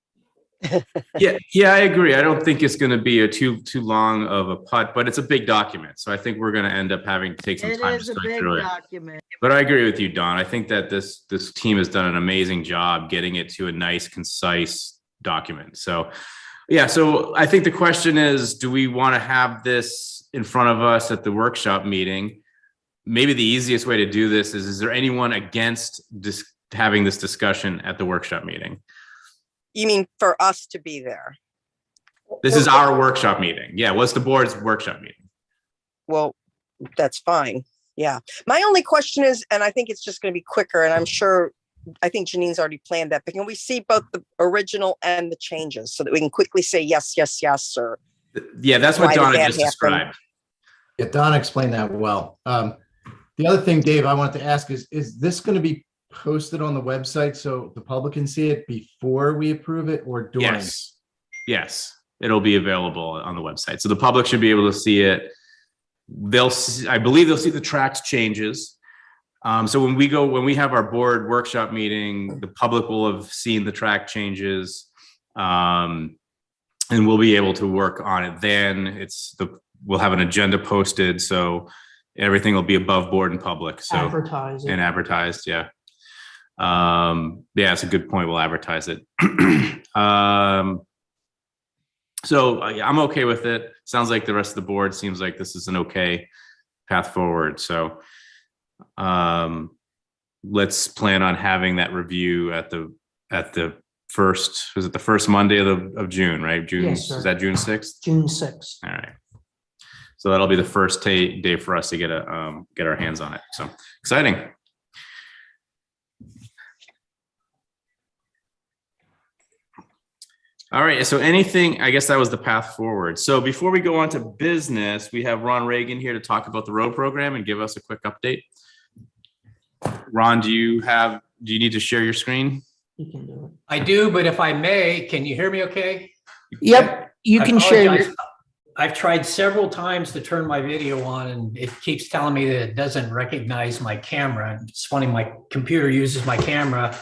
Yeah, I agree. I don't think it's going to be a too long of a putt, but it's a big document. So I think we're going to end up having to take some It time to is a study big through it. document. But I agree with you, Don. I think that this team has done an amazing job getting it to a nice, concise document. So, yeah. So I think the question is, do we want to have this in front of us at the workshop meeting? Maybe the easiest way to do this is there anyone against having this discussion at the workshop meeting? you mean for us to be there? This is our workshop meeting. Yeah. What's the board's workshop meeting? Well, that's fine. Yeah. My only question is, and I think it's just going to be quicker, and I think Janine's already planned that, but can we see both the original and the changes so that we can quickly say yes, yes, yes, or Yeah, that's what Why did Donna that just happen? described. Yeah, Don explained that well. The other thing, Dave, I wanted to ask is this going to be posted on the website so the public can see it before we approve it or during? Yes, it'll be available on the website. So the public should be able to see it. I believe they'll see the tracks changes. So when we have our board workshop meeting, the public will have seen the track changes. And we'll be able to work on it then. We'll have an agenda posted, so everything will be above board and public. So Advertise it. and advertised, yeah. Yeah, it's a good point. We'll advertise it. So I'm okay with it. Sounds like the rest of the board seems like this is an okay path forward. So let's plan on having that review at the first, was it the first Monday of June, right? June, Yes, sir. is that June 6th? June 6th. All right. So that'll be the first day for us to get our hands on it. So exciting. All right. So I guess that was the path forward. So before we go on to business, we have Ron Reagan here to talk about the road program and give us a quick update. Ron, do you need to share your screen? You can do it. I do, but if I may, can you hear me okay? Yep, you I can share. apologize. I've tried several times to turn my video on and it keeps telling me that it doesn't recognize my camera. It's funny, my computer uses my camera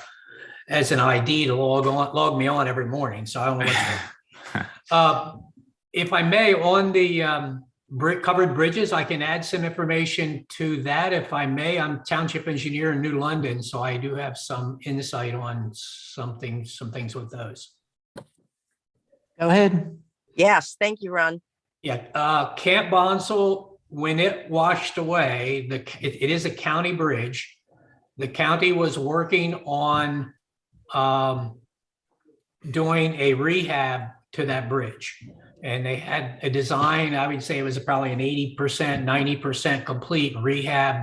as an ID to log me on every morning. So I don't know what to do. If I may, on the covered bridges, I can add some information to that. If I may, I'm township engineer in New London, so I do have some insight on some things with those. Go ahead. yes, thank you, Ron. Yeah, Camp Bonsall, when it washed away, it is a county bridge. The county was working on doing a rehab to that bridge. And they had a design, I would say it was probably an 80%, 90% complete rehab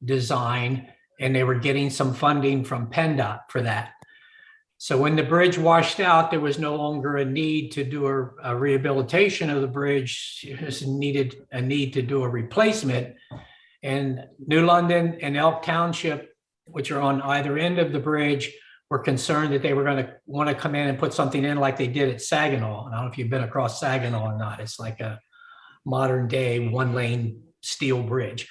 design. And they were getting some funding from PennDOT for that. So when the bridge washed out, there was no longer a need to do a rehabilitation of the bridge. It was needed a need to do a replacement. And New London and Elk Township, which are on either end of the bridge, were concerned that they were going to want to come in and put something in like they did at Saginaw. And I don't know if you've been across Saginaw or not. It's like a modern day one-lane steel bridge.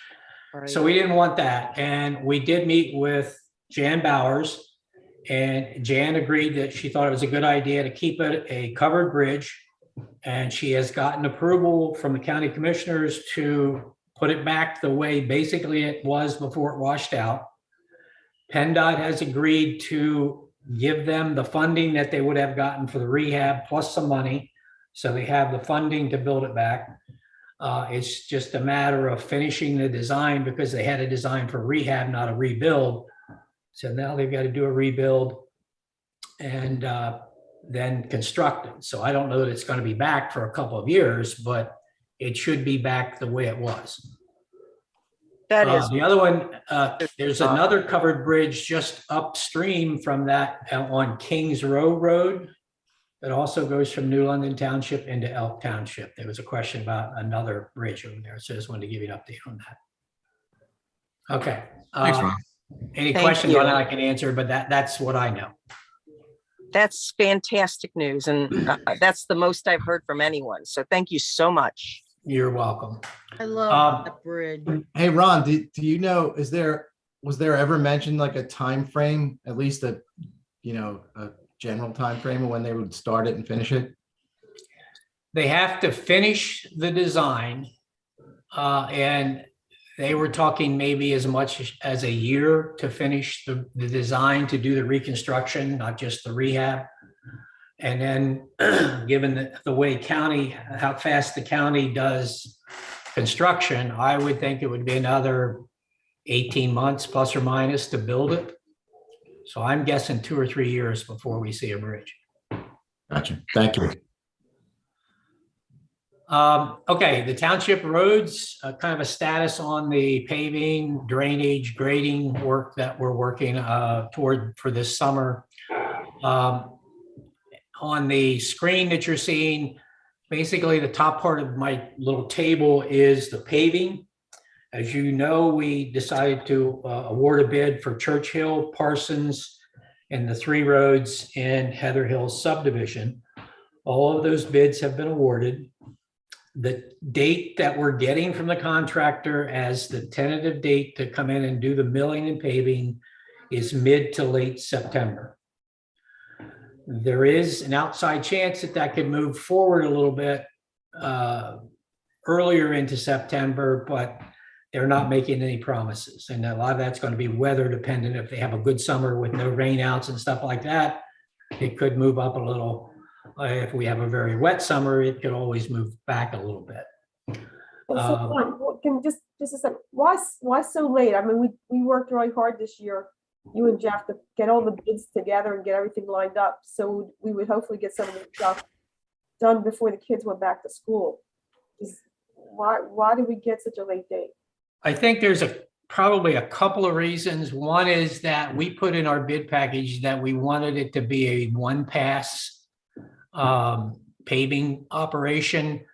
Right. So we didn't want that. And we did meet with Jan Bowers. And Jan agreed that she thought it was a good idea to keep it a covered bridge. And she has gotten approval from the county commissioners to put it back the way basically it was before it washed out. PennDOT has agreed to give them the funding that they would have gotten for the rehab plus some money. So they have the funding to build it back. It's just a matter of finishing the design because they had a design for rehab, not a rebuild. So now they've got to do a rebuild and then construct it. So I don't know that it's going to be back for a couple of years, but it should be back the way it was. That is, The other one, there's another covered bridge just upstream from that on Kings Row Road. That also goes from New London Township into Elk Township. There was a question about another bridge over there, so I just wanted to give you an update on that. Okay. Thanks, Ron. Any Thank questions on you. that I can answer, but that's what I know. that's fantastic news. And that's the most I've heard from anyone. So thank you so much. You're welcome. I love that bridge. Hey, Ron, do you know, was there ever mentioned like a time frame, at least a general time frame of when they would start it and finish it? They have to finish the design, and they were talking maybe as much as a year to finish the design, to do the reconstruction, not just the rehab. And then given the way how fast the county does construction, I would think it would be another 18 months plus or minus to build it. So I'm guessing 2 or 3 years before we see a bridge. Gotcha. Thank you. Okay, the township roads, kind of a status on the paving, drainage, grading work that we're working toward for this summer. On the screen that you're seeing, basically the top part of my little table is the paving. As you know, we decided to award a bid for Churchill, Parsons, and the 3 roads in Heather Hills subdivision. All of those bids have been awarded. The date that we're getting from the contractor as the tentative date to come in and do the milling and paving is mid to late September. There is an outside chance that could move forward a little bit earlier into September, but they're not making any promises. And a lot of that's going to be weather dependent. If they have a good summer with no rainouts and stuff like that, it could move up a little. If we have a very wet summer, it could always move back a little bit. Can just a second, why so late? I mean, we worked really hard this year, you and Jeff, to get all the bids together and get everything lined up. So we would hopefully get some of the stuff done before the kids went back to school. Why did we get such a late date? I think there's probably a couple of reasons. One is that we put in our bid package that we wanted it to be a one-pass paving operation.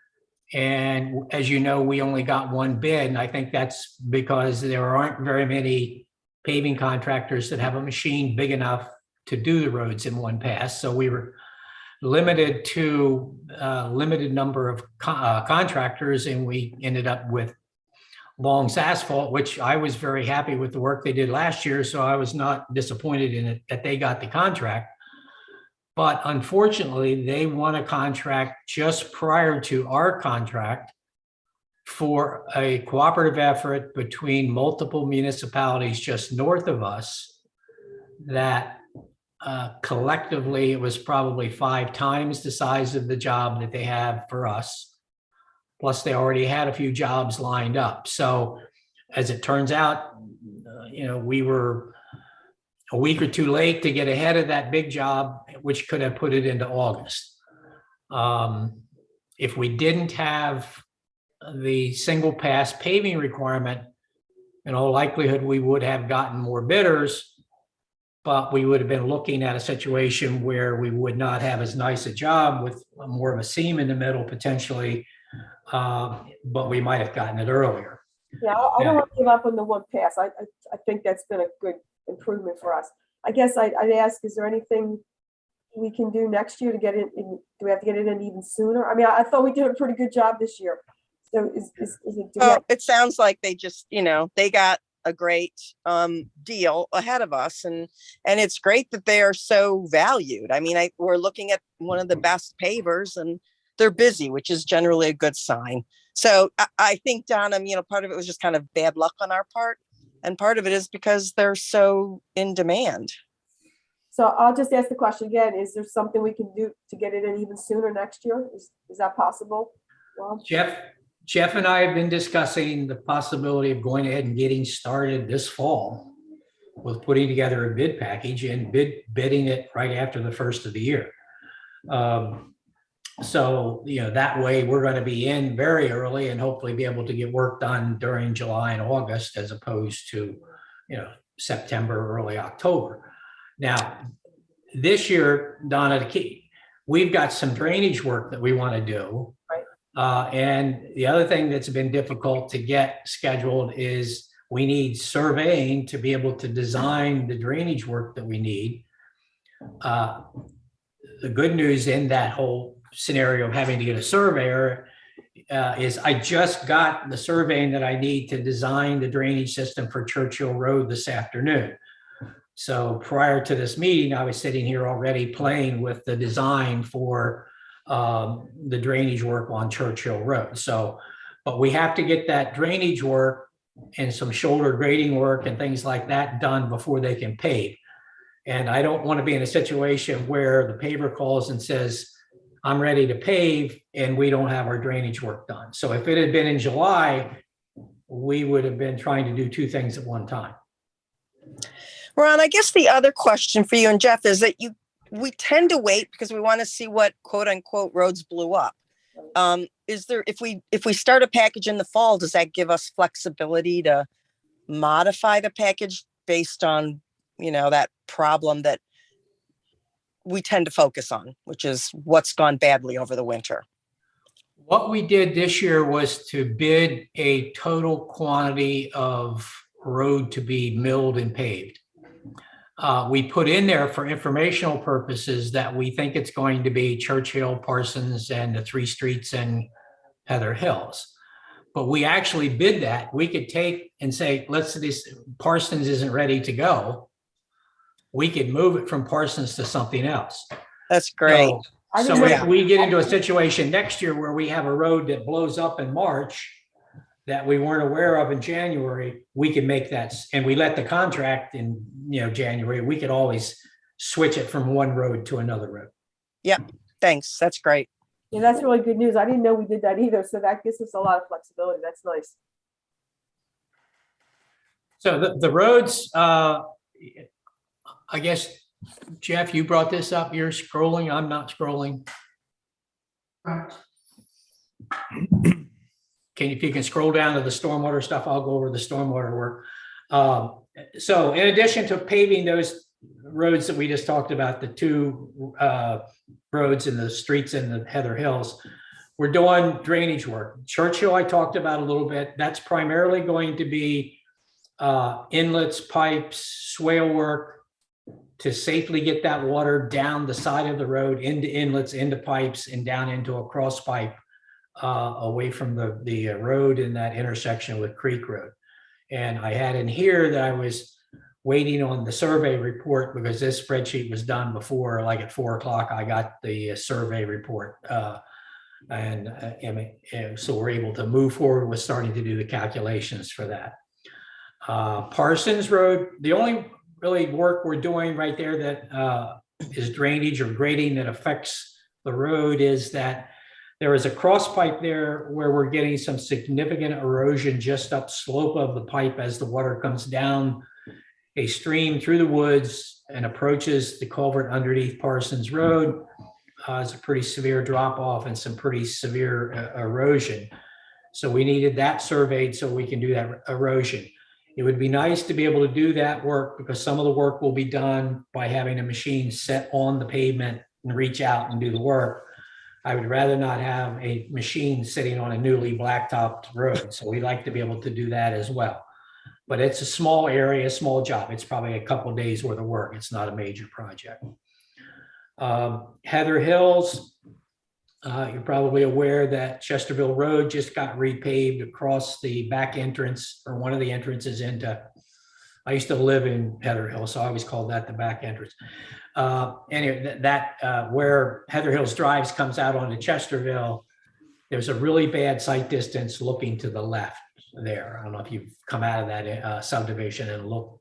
And as you know, we only got one bid. And I think that's because there aren't very many paving contractors that have a machine big enough to do the roads in one pass. So we were limited to a limited number of contractors, and we ended up with Long's Asphalt, which I was very happy with the work they did last year. So I was not disappointed in it that they got the contract. But unfortunately, they won a contract just prior to our contract for a cooperative effort between multiple municipalities just north of us that collectively, it was probably 5 times the size of the job that they have for us. Plus, they already had a few jobs lined up. So as it turns out, we were a week or 2 late to get ahead of that big job, which could have put it into August. If we didn't have the single pass paving requirement, in all likelihood, we would have gotten more bidders, but we would have been looking at a situation where we would not have as nice a job with more of a seam in the middle potentially, but we might have gotten it earlier. Yeah, I don't want to give up on the one pass. I think that's been a good improvement for us. I guess I'd ask, is there anything we can do next year to get it in? Do we have to get it in even sooner? I mean, I thought we did a pretty good job this year. So it sounds like they just, they got a great deal ahead of us, and it's great that they are so valued. I mean, we're looking at one of the best pavers, and they're busy, which is generally a good sign. So I think, Donna, part of it was just kind of bad luck on our part, And part of it is because they're so in demand. So I'll just ask the question again, is there something we can do to get it in even sooner next year? Is that possible? Well, Jeff and I have been discussing the possibility of going ahead and getting started this fall with putting together a bid package and bidding it right after the first of the year. So, that way we're going to be in very early and hopefully be able to get work done during July and August as opposed to, September, early October. Now, this year, Donna, the key, we've got some drainage work that we want to do. Right. And the other thing that's been difficult to get scheduled is we need surveying to be able to design the drainage work that we need. The good news in that whole scenario of having to get a surveyor is I just got the surveying that I need to design the drainage system for Churchill Road this afternoon. So prior to this meeting, I was sitting here already playing with the design for the drainage work on Churchill Road. So, but we have to get that drainage work and some shoulder grading work and things like that done before they can pave. And I don't want to be in a situation where the paver calls and says, I'm ready to pave, and we don't have our drainage work done. So if it had been in July, we would have been trying to do two things at one time. Ron, I guess the other question for you and Jeff is that we tend to wait because we want to see what quote unquote roads blew up. Is there, if we start a package in the fall, does that give us flexibility to modify the package based on, that problem that we tend to focus on, which is what's gone badly over the winter? What we did this year was to bid a total quantity of road to be milled and paved. We put in there for informational purposes that we think it's going to be Churchill, Parsons, and the 3 streets in Heather Hills. But we actually bid that. We could take and say, let's say this Parsons isn't ready to go. We could move it from Parsons to something else. That's great. So if we get into a situation next year where we have a road that blows up in March that we weren't aware of in January, we can make that, and we let the contract in, January, we could always switch it from one road to another road. Yep. Thanks. That's great. Yeah, that's really good news. I didn't know we did that either. So that gives us a lot of flexibility. That's nice. So the roads, I guess, Jeff, you brought this up. You're scrolling. I'm not scrolling. If you can scroll down to the stormwater stuff, I'll go over the stormwater work. So in addition to paving those roads that we just talked about, the 2 roads and the streets in the Heather Hills, we're doing drainage work. Churchill, I talked about a little bit. That's primarily going to be inlets, pipes, swale work to safely get that water down the side of the road into inlets, into pipes, and down into a cross pipe away from the road in that intersection with Creek Road. And I had in here that I was waiting on the survey report because this spreadsheet was done before, like at 4 o'clock, I got the survey report. And so we're able to move forward with starting to do the calculations for that. Parsons Road, the only really work we're doing right there that is drainage or grading that affects the road is that there is a cross pipe there where we're getting some significant erosion just up slope of the pipe as the water comes down a stream through the woods and approaches the culvert underneath Parsons Road. It's a pretty severe drop off and some pretty severe erosion. So we needed that surveyed so we can do that erosion. It would be nice to be able to do that work because some of the work will be done by having a machine set on the pavement and reach out and do the work. I would rather not have a machine sitting on a newly blacktopped road. So we like to be able to do that as well. But it's a small area, small job. It's probably a couple of days worth of work. It's not a major project. Heather Hills, you're probably aware that Chesterville Road just got repaved across the back entrance or one of the entrances into, I used to live in Heather Hills, so I always called that the back entrance. Anyway, where Heather Hills Drives comes out onto Chesterville, there's a really bad sight distance looking to the left. there. I don't know if you've come out of that subdivision and look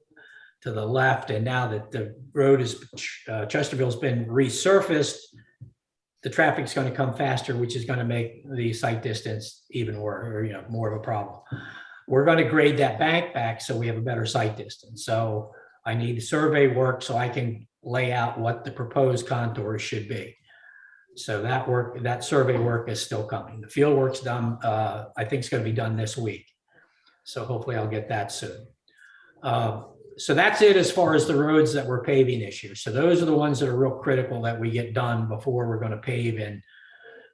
to the left, and now that the road is, Chesterfield's been resurfaced, the traffic's going to come faster, which is going to make the sight distance even worse, or, you know, more of a problem. We're going to grade that bank back so we have a better sight distance. So I need survey work so I can lay out what the proposed contours should be. So that work, that survey work is still coming. The field work's done, I think it's going to be done this week. So hopefully I'll get that soon. So that's it as far as the roads that we're paving this year. So those are the ones that are real critical that we get done before we're going to pave in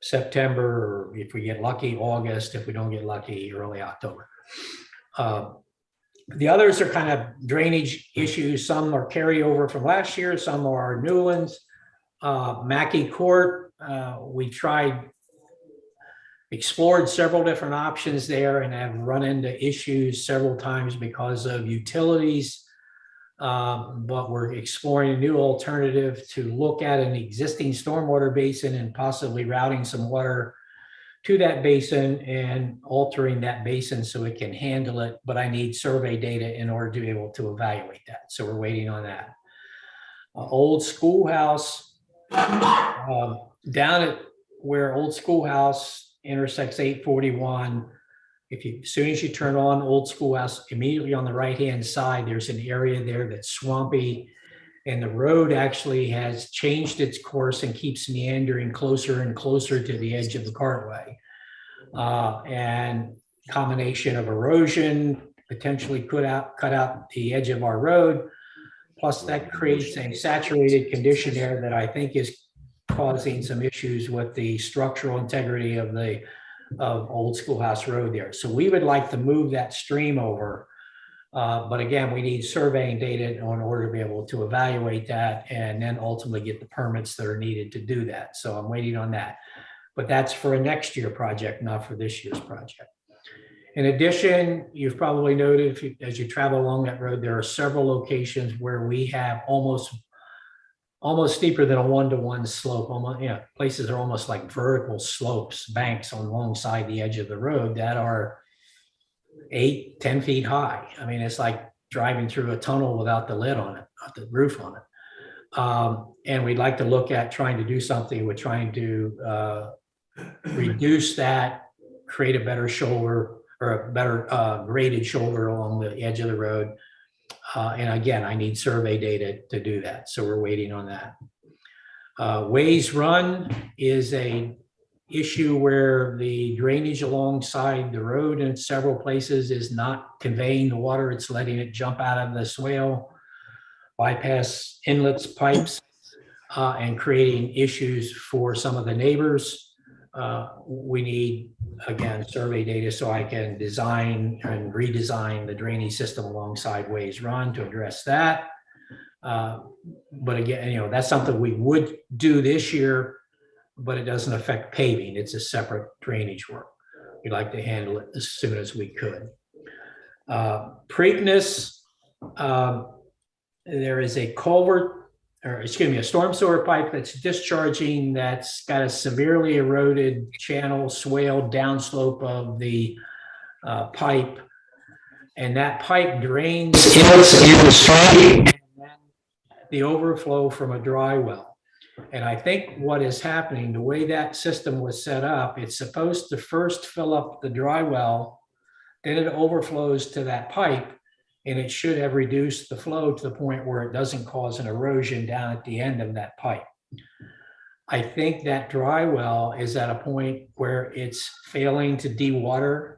September, or if we get lucky, August, if we don't get lucky, early October. The others are kind of drainage issues. Some are carryover from last year, some are new ones. Mackey Court, we explored several different options there and have run into issues several times because of utilities. But we're exploring a new alternative to look at an existing stormwater basin and possibly routing some water to that basin and altering that basin so it can handle it. But I need survey data in order to be able to evaluate that. So we're waiting on that. Old Schoolhouse, down at where Old Schoolhouse intersects 841, as soon as you turn on Old Schoolhouse, immediately on the right-hand side, there's an area there that's swampy, and the road actually has changed its course and keeps meandering closer and closer to the edge of the cartway. And combination of erosion potentially cut out the edge of our road. Plus that creates a saturated condition there that I think is causing some issues with the structural integrity of Old Schoolhouse Road there. So we would like to move that stream over. But again, we need surveying data in order to be able to evaluate that and then ultimately get the permits that are needed to do that. So I'm waiting on that. But that's for a next year project, not for this year's project. In addition, you've probably noted as you travel along that road, there are several locations where we have almost steeper than a 1-to-1 slope. Almost, you know, places are almost like vertical slopes, banks alongside the edge of the road that are 8-10 feet high. I mean, it's like driving through a tunnel without the lid on it, not the roof on it. And we'd like to look at trying to do something with trying to reduce that, create a better shoulder or a better graded shoulder along the edge of the road. And again, I need survey data to do that. So we're waiting on that. Ways Run is a issue where the drainage alongside the road in several places is not conveying the water. It's letting it jump out of the swale, bypass inlets, pipes, and creating issues for some of the neighbors. We need, again, survey data so I can design and redesign the drainage system alongside Ways Run to address that. But again, you know, that's something we would do this year, but it doesn't affect paving. It's a separate drainage work. We'd like to handle it as soon as we could. Preakness, there is a culvert, or excuse me, a storm sewer pipe that's discharging that's got a severely eroded channel swale downslope of the pipe. And that pipe drains the overflow from a dry well. And I think what is happening, the way that system was set up, it's supposed to first fill up the dry well, then it overflows to that pipe, and it should have reduced the flow to the point where it doesn't cause an erosion down at the end of that pipe. I think that dry well is at a point where it's failing to dewater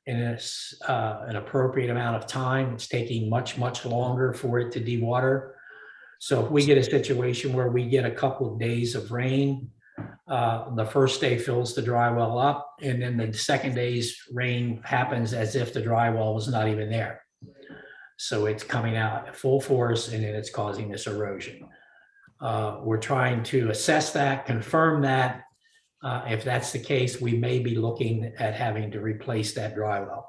in an appropriate amount of time. It's taking much, much longer for it to dewater. So if we get a situation where we get a couple of days of rain, the first day fills the dry well up, and then the second day's rain happens as if the dry well was not even there. So it's coming out at full force, and then it's causing this erosion. We're trying to assess that, confirm that. If that's the case, we may be looking at having to replace that dry well.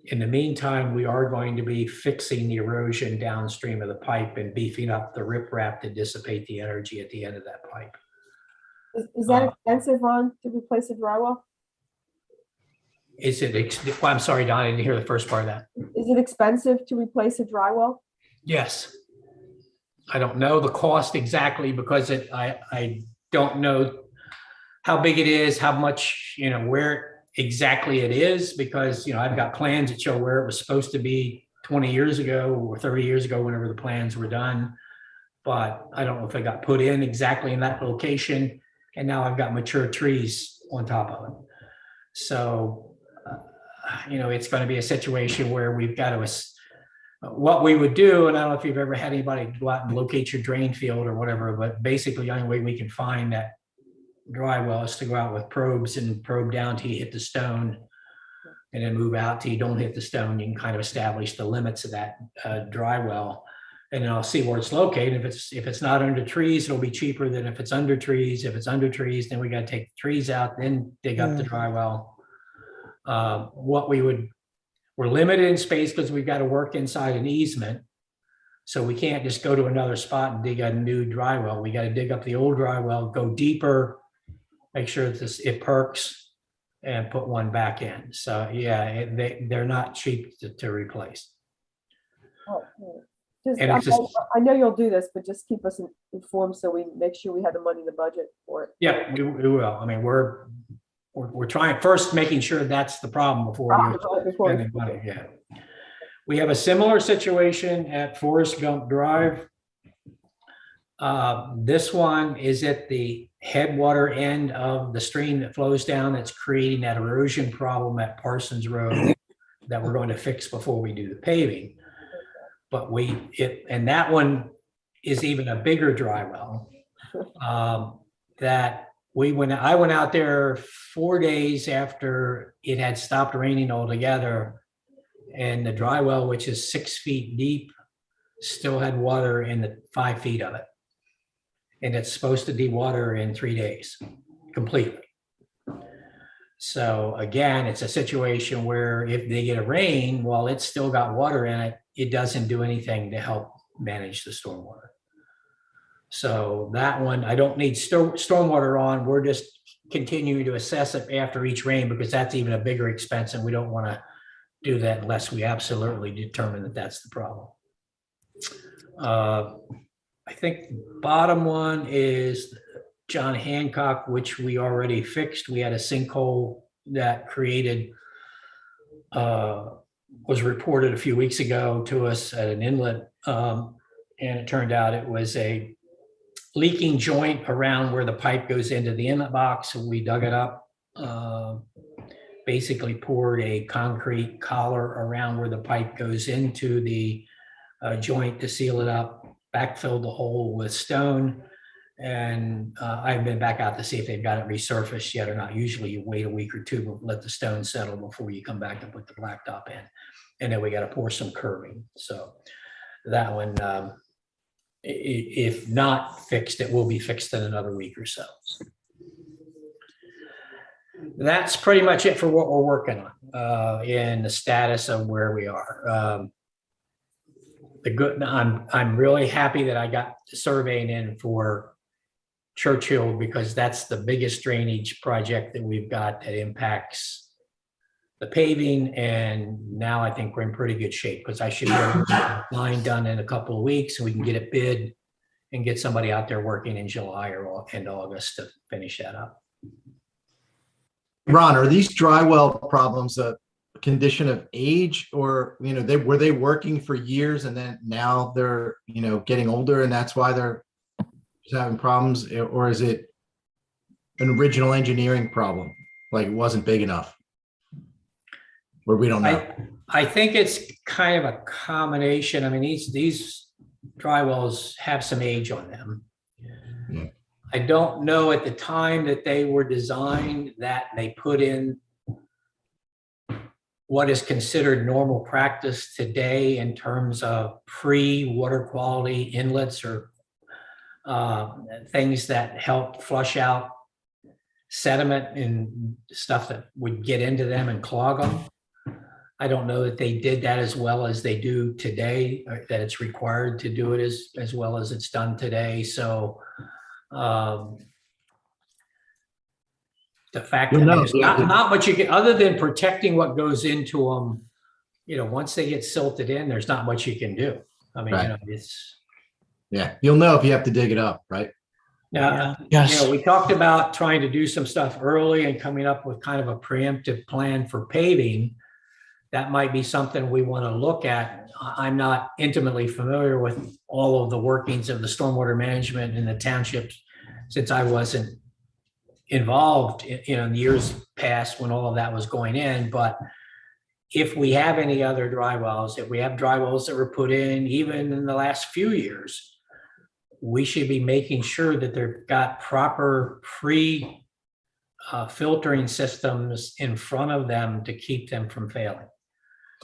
In the meantime, we are going to be fixing the erosion downstream of the pipe and beefing up the riprap to dissipate the energy at the end of that pipe. Is that expensive, Ron, to replace a drywall? Is it, well, I'm sorry, Don, I didn't hear the first part of that. Is it expensive to replace a dry well? Yes. I don't know the cost exactly because I don't know how big it is, how much, where exactly it is, because, I've got plans that show where it was supposed to be 20 years ago or 30 years ago, whenever the plans were done. But I don't know if it got put in exactly in that location. And now I've got mature trees on top of it. So, it's going to be a situation where we've got to, what we would do, and I don't know if you've ever had anybody go out and locate your drain field or whatever, but basically the only way we can find that dry well is to go out with probes and probe down till you hit the stone and then move out till you don't hit the stone. You can kind of establish the limits of that dry well. And then I'll see where it's located. If it's not under trees, it'll be cheaper than if it's under trees. If it's under trees, then we got to take the trees out, then dig up the dry well. We're limited in space because we've got to work inside an easement. So we can't just go to another spot and dig a new dry well. We got to dig up the old dry well, go deeper, make sure that it perks, and put one back in. So yeah, they're not cheap to replace. And it's just, I know you'll do this, but just keep us informed so we make sure we have the money in the budget for it. yeah, we will. I mean, we're trying first, making sure that's the problem before we spend money. Yeah. We have a similar situation at Forest Gump Drive. This one is at the headwater end of the stream that flows down. That's creating that erosion problem at Parsons Road that we're going to fix before we do the paving. But and that one is even a bigger dry well. That I went out there 4 days after it had stopped raining altogether, and the dry well, which is 6 feet deep, still had water in the 5 feet of it. And it's supposed to de-water in 3 days completely. So again, it's a situation where if they get a rain, while it's still got water in it, it doesn't do anything to help manage the stormwater. So that one, I don't need stormwater on. We're just continuing to assess it after each rain, because that's even a bigger expense, and we don't want to do that unless we absolutely determine that that's the problem. I think the bottom one is John Hancock, which we already fixed. We had a sinkhole that created, was reported a few weeks ago to us at an inlet. And it turned out it was a leaking joint around where the pipe goes into the inlet box. So we dug it up, basically poured a concrete collar around where the pipe goes into the joint to seal it up, backfilled the hole with stone. And I've been back out to see if they've got it resurfaced yet or not. Usually you wait a week or two, but let the stone settle before you come back to put the blacktop in. And then we got to pour some curving. So that one, if not fixed, it will be fixed in another week or so. That's pretty much it for what we're working on in the status of where we are. I'm really happy that I got the surveying in for Churchill, because that's the biggest drainage project that we've got that impacts the paving. And now I think we're in pretty good shape, because I should have the line done in a couple of weeks, and we can get it bid and get somebody out there working in July or end August to finish that up. Ron, are these dry well problems a condition of age, or, were they working for years and then now they're, getting older and that's why they're having problems? Or is it an original engineering problem? Like it wasn't big enough? Or we don't know. I think it's kind of a combination. I mean, these dry wells have some age on them. Yeah. I don't know at the time that they were designed that they put in what is considered normal practice today in terms of pre-water quality inlets or things that help flush out sediment and stuff that would get into them and clog them. I don't know that they did that as well as they do today, or that it's required to do it as well as it's done today. So The fact You'll that know, there's yeah. not much you can, other than protecting what goes into them, once they get silted in, there's not much you can do. I mean, Right. it's. Yeah, you'll know if you have to dig it up, right? Now, Yes. we talked about trying to do some stuff early and coming up with kind of a preemptive plan for paving. That might be something we want to look at. I'm not intimately familiar with all of the workings of the stormwater management in the townships since I wasn't involved in years past when all of that was going in. But if we have any other dry wells, if we have dry wells that were put in even in the last few years, we should be making sure that they've got proper filtering systems in front of them to keep them from failing.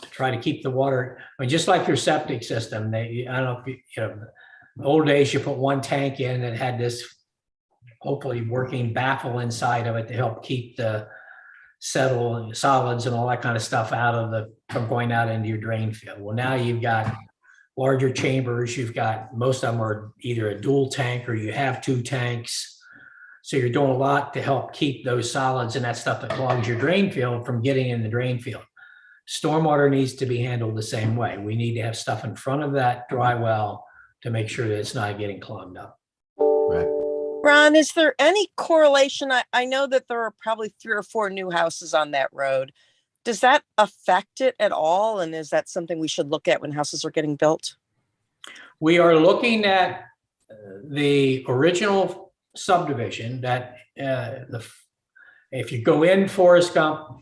To try to keep the water, I mean, just like your septic system, I don't know if old days you put one tank in and had this hopefully working baffle inside of it to help keep the solids and all that kind of stuff from going out into your drain field. Well, now you've got larger chambers. You've got, most of them are either a dual tank or you have two tanks. So you're doing a lot to help keep those solids and that stuff that clogs your drain field from getting in the drain field. Stormwater needs to be handled the same way. We need to have stuff in front of that dry well to make sure that it's not getting clogged up. Right. Ron, is there any correlation? I know that there are probably 3 or 4 new houses on that road. Does that affect it at all? And is that something we should look at when houses are getting built? We are looking at the original subdivision that if you go in Forest Gump,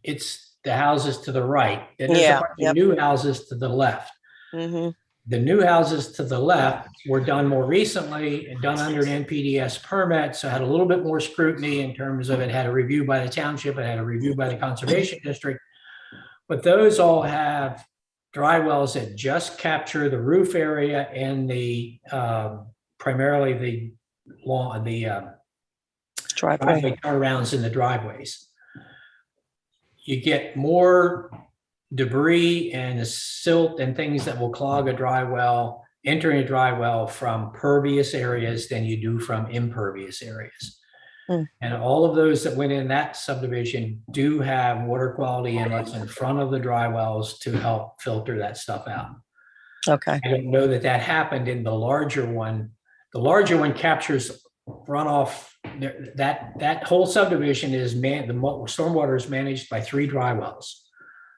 it's the houses to the right. And there's a bunch of new houses to the left. Mm-hmm. The new houses to the left were done more recently and done under an NPDS permit, so had a little bit more scrutiny in terms of it had a review by the township, it had a review by the conservation district. But those all have dry wells that just capture the roof area and the primarily the driveway turnarounds in the driveways. You get more debris and the silt and things that will clog a dry well, entering a dry well from pervious areas than you do from impervious areas. And all of those that went in that subdivision do have water quality inlets in front of the dry wells to help filter that stuff out. Okay. I don't know that happened in the larger one. The larger one captures runoff. That whole subdivision is the stormwater is managed by 3 dry wells.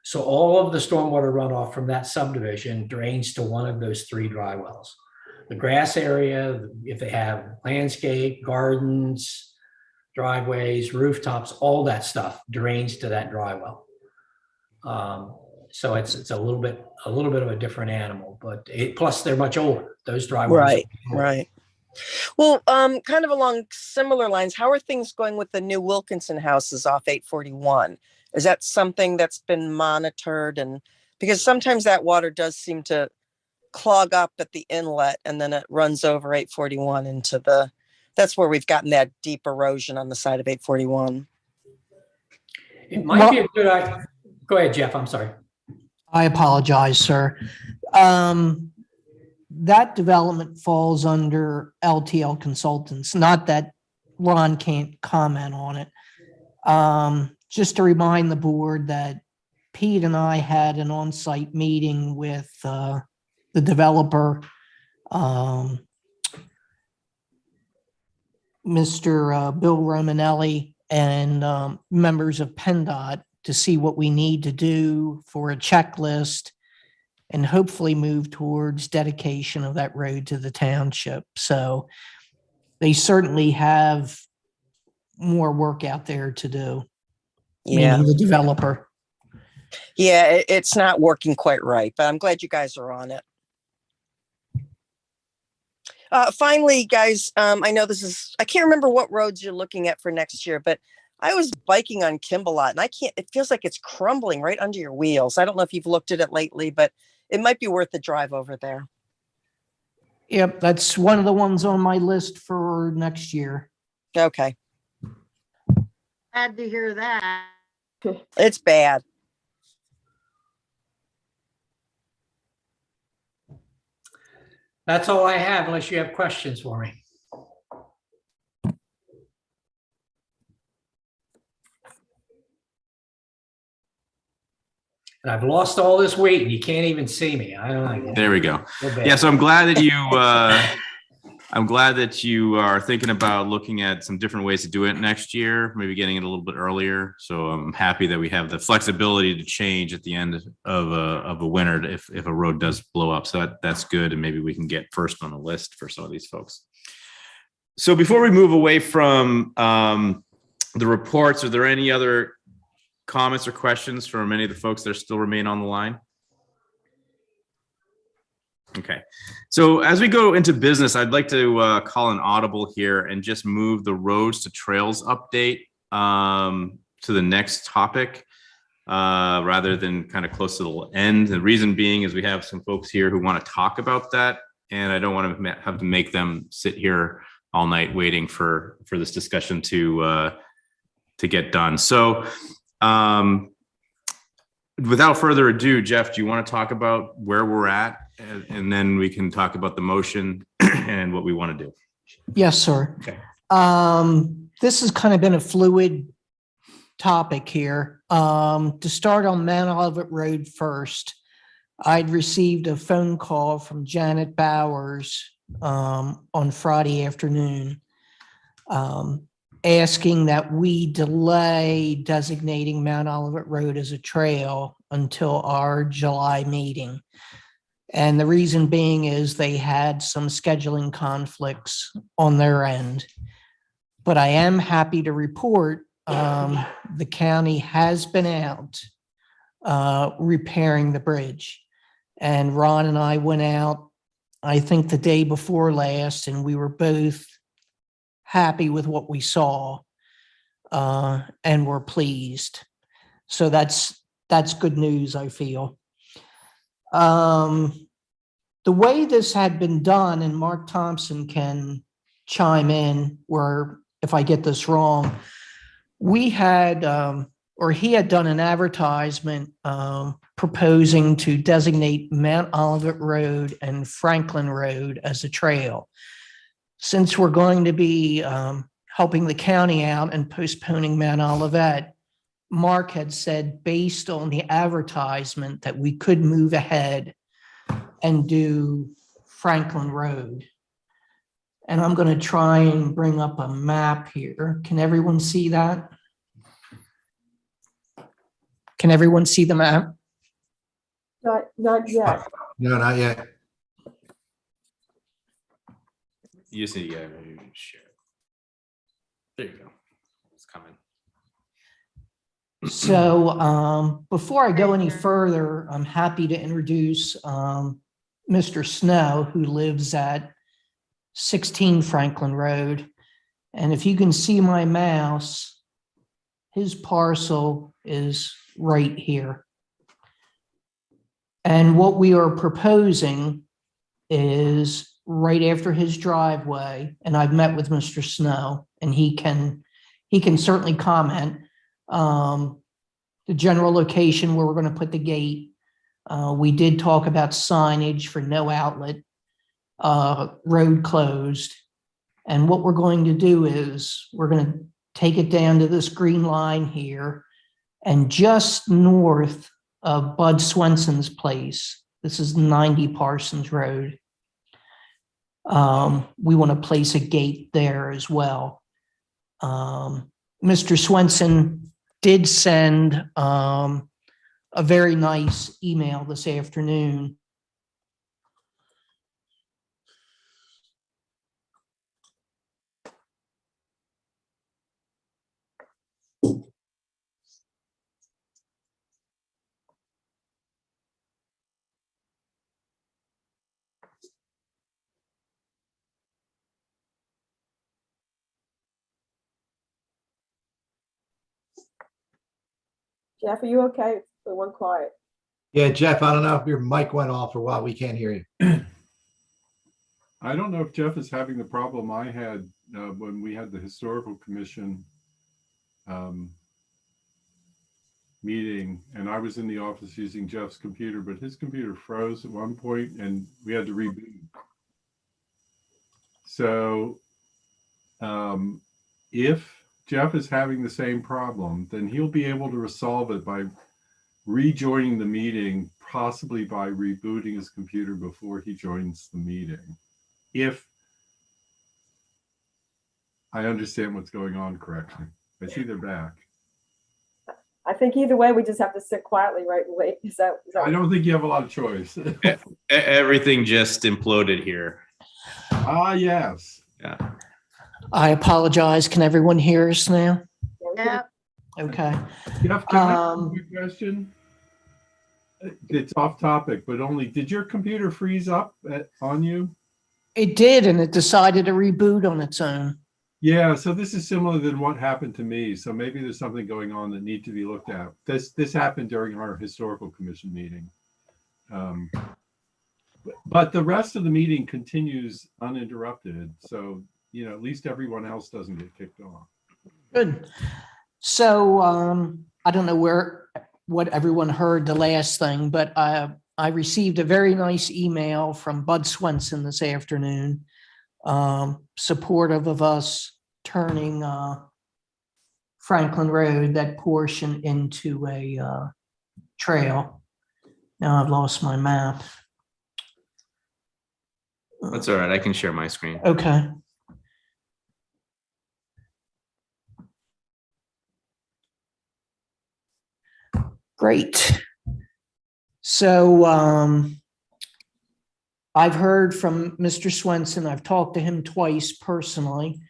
So all of the stormwater runoff from that subdivision drains to one of those 3 dry wells. The grass area, if they have landscape, gardens, driveways, rooftops, all that stuff drains to that dry well. So it's a little bit of a different animal, but plus they're much older. Those dry wells. Right. Well, kind of along similar lines, how are things going with the new Wilkinson houses off 841? Is that something that's been monitored? And because sometimes that water does seem to clog up at the inlet and then it runs over 841 that's where we've gotten that deep erosion on the side of 841. It might be a good idea. Go ahead, Jeff. I'm sorry. I apologize, sir. That development falls under LTL Consultants, not that Ron can't comment on it. Just to remind the board that Pete and I had an on-site meeting with the developer, Mr. Bill Romanelli, and members of PennDOT to see what we need to do for a checklist and hopefully move towards dedication of that road to the township. So they certainly have more work out there to do. Yeah. Meaning the developer. Yeah, it's not working quite right, but I'm glad you guys are on it. Finally, guys, I know I can't remember what roads you're looking at for next year, but I was biking on Kimbalot and it feels like it's crumbling right under your wheels. I don't know if you've looked at it lately, but it might be worth the drive over there. Yep, that's one of the ones on my list for next year. Okay. Glad to hear that. It's bad. That's all I have, unless you have questions for me. And I've lost all this weight and you can't even see me. I don't know. There we go. So bad. Yeah, so I'm glad that you are thinking about looking at some different ways to do it next year, maybe getting it a little bit earlier. So I'm happy that we have the flexibility to change at the end of a winter if a road does blow up. So that's good, and maybe we can get first on the list for some of these folks. So before we move away from the reports, are there any other comments or questions from any of the folks that still remain on the line? Okay, so as we go into business, I'd like to call an audible here and just move the roads to trails update to the next topic rather than kind of close to the end. The reason being is we have some folks here who want to talk about that, and I don't want to have to make them sit here all night waiting for this discussion to get done. So without further ado, Jeff, do you want to talk about where we're at? And then we can talk about the motion and what we want to do. Yes, sir. Okay. This has kind of been a fluid topic here. To start on Mount Olivet Road first, I'd received a phone call from Janet Bowers on Friday afternoon asking that we delay designating Mount Olivet Road as a trail until our July meeting. And the reason being is they had some scheduling conflicts on their end. But I am happy to report the county has been out repairing the bridge. And Ron and I went out, I think the day before last, and we were both happy with what we saw and were pleased. So that's good news, I feel. The way this had been done, and Mark Thompson can chime in where if I get this wrong, we had, or he had done an advertisement proposing to designate Mount Olivet Road and Franklin Road as a trail. Since we're going to be helping the county out and postponing Mount Olivet, Mark had said, based on the advertisement, that we could move ahead and do Franklin Road. And I'm going to try and bring up a map here. Can everyone see that? Can everyone see the map? Not yet. No, not yet. You just need to share. There you go. It's coming. So before I go any further, I'm happy to introduce Mr. Snow, who lives at 16 Franklin Road. And if you can see my mouse, his parcel is right here. And what we are proposing is right after his driveway, and I've met with Mr. Snow, and he can certainly comment. The general location where we're going to put the gate. We did talk about signage for no outlet, road closed. And what we're going to do is we're going to take it down to this green line here, and just north of Bud Swenson's place, this is 90 Parsons Road. We want to place a gate there as well. Mr. Swenson did send a very nice email this afternoon. Jeff, are you okay? We went quiet. Yeah, Jeff, I don't know if your mic went off or what. We can't hear you. I don't know if Jeff is having the problem I had when we had the historical commission meeting, and I was in the office using Jeff's computer, but his computer froze at one point and we had to reboot. So if Jeff is having the same problem, then he'll be able to resolve it by rejoining the meeting, possibly by rebooting his computer before he joins the meeting. If I understand what's going on correctly. I see they're back. I think either way, we just have to sit quietly, right, and wait. Is that? I don't think you have a lot of choice. Everything just imploded here. Ah, yes. Yeah. I apologize. Can everyone hear us now? Yeah, Okay. Jeff, can I ask Um, you a question? It's off topic, but only, did your computer freeze up on you? It did, and it decided to reboot on its own. Yeah, so this is similar than what happened to me. So maybe there's something going on that need to be looked at. This happened during our historical commission meeting. But the rest of the meeting continues uninterrupted. So, you know, at least everyone else doesn't get kicked off. Good. So I don't know what everyone heard the last thing, but I received a very nice email from Bud Swenson this afternoon, supportive of us turning Franklin Road, that portion, into a trail. Now I've lost my map. That's all right. I can share my screen. Okay. Great. So I've heard from Mr. Swenson. I've talked to him twice personally.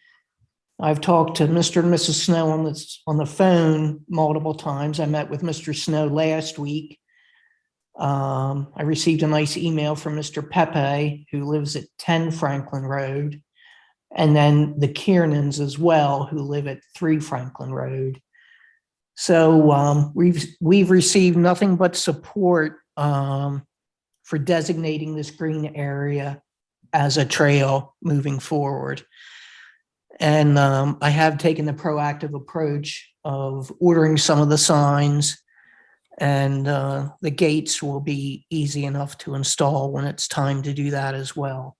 I've talked to Mr. and Mrs. Snow on the phone multiple times. I met with Mr. Snow last week. I received a nice email from Mr. Pepe, who lives at 10 Franklin Road, and then the Kiernans as well, who live at 3 Franklin Road. So we've received nothing but support for designating this green area as a trail moving forward. And I have taken the proactive approach of ordering some of the signs, and the gates will be easy enough to install when it's time to do that as well.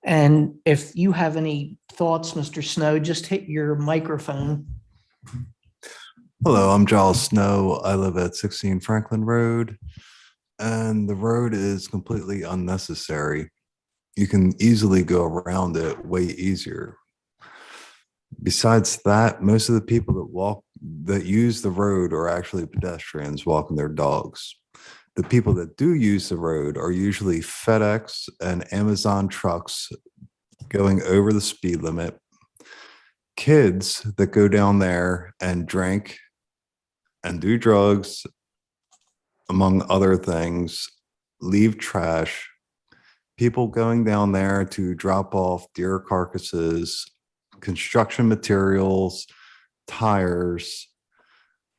And if you have any thoughts, Mr. Snow, just hit your microphone. Hello, I'm Giles Snow. I live at 16 Franklin Road, and the road is completely unnecessary. You can easily go around it way easier. Besides that, most of the people that use the road are actually pedestrians walking their dogs. The people that do use the road are usually FedEx and Amazon trucks going over the speed limit, kids that go down there and drink and do drugs, among other things, leave trash, people going down there to drop off deer carcasses, construction materials, tires,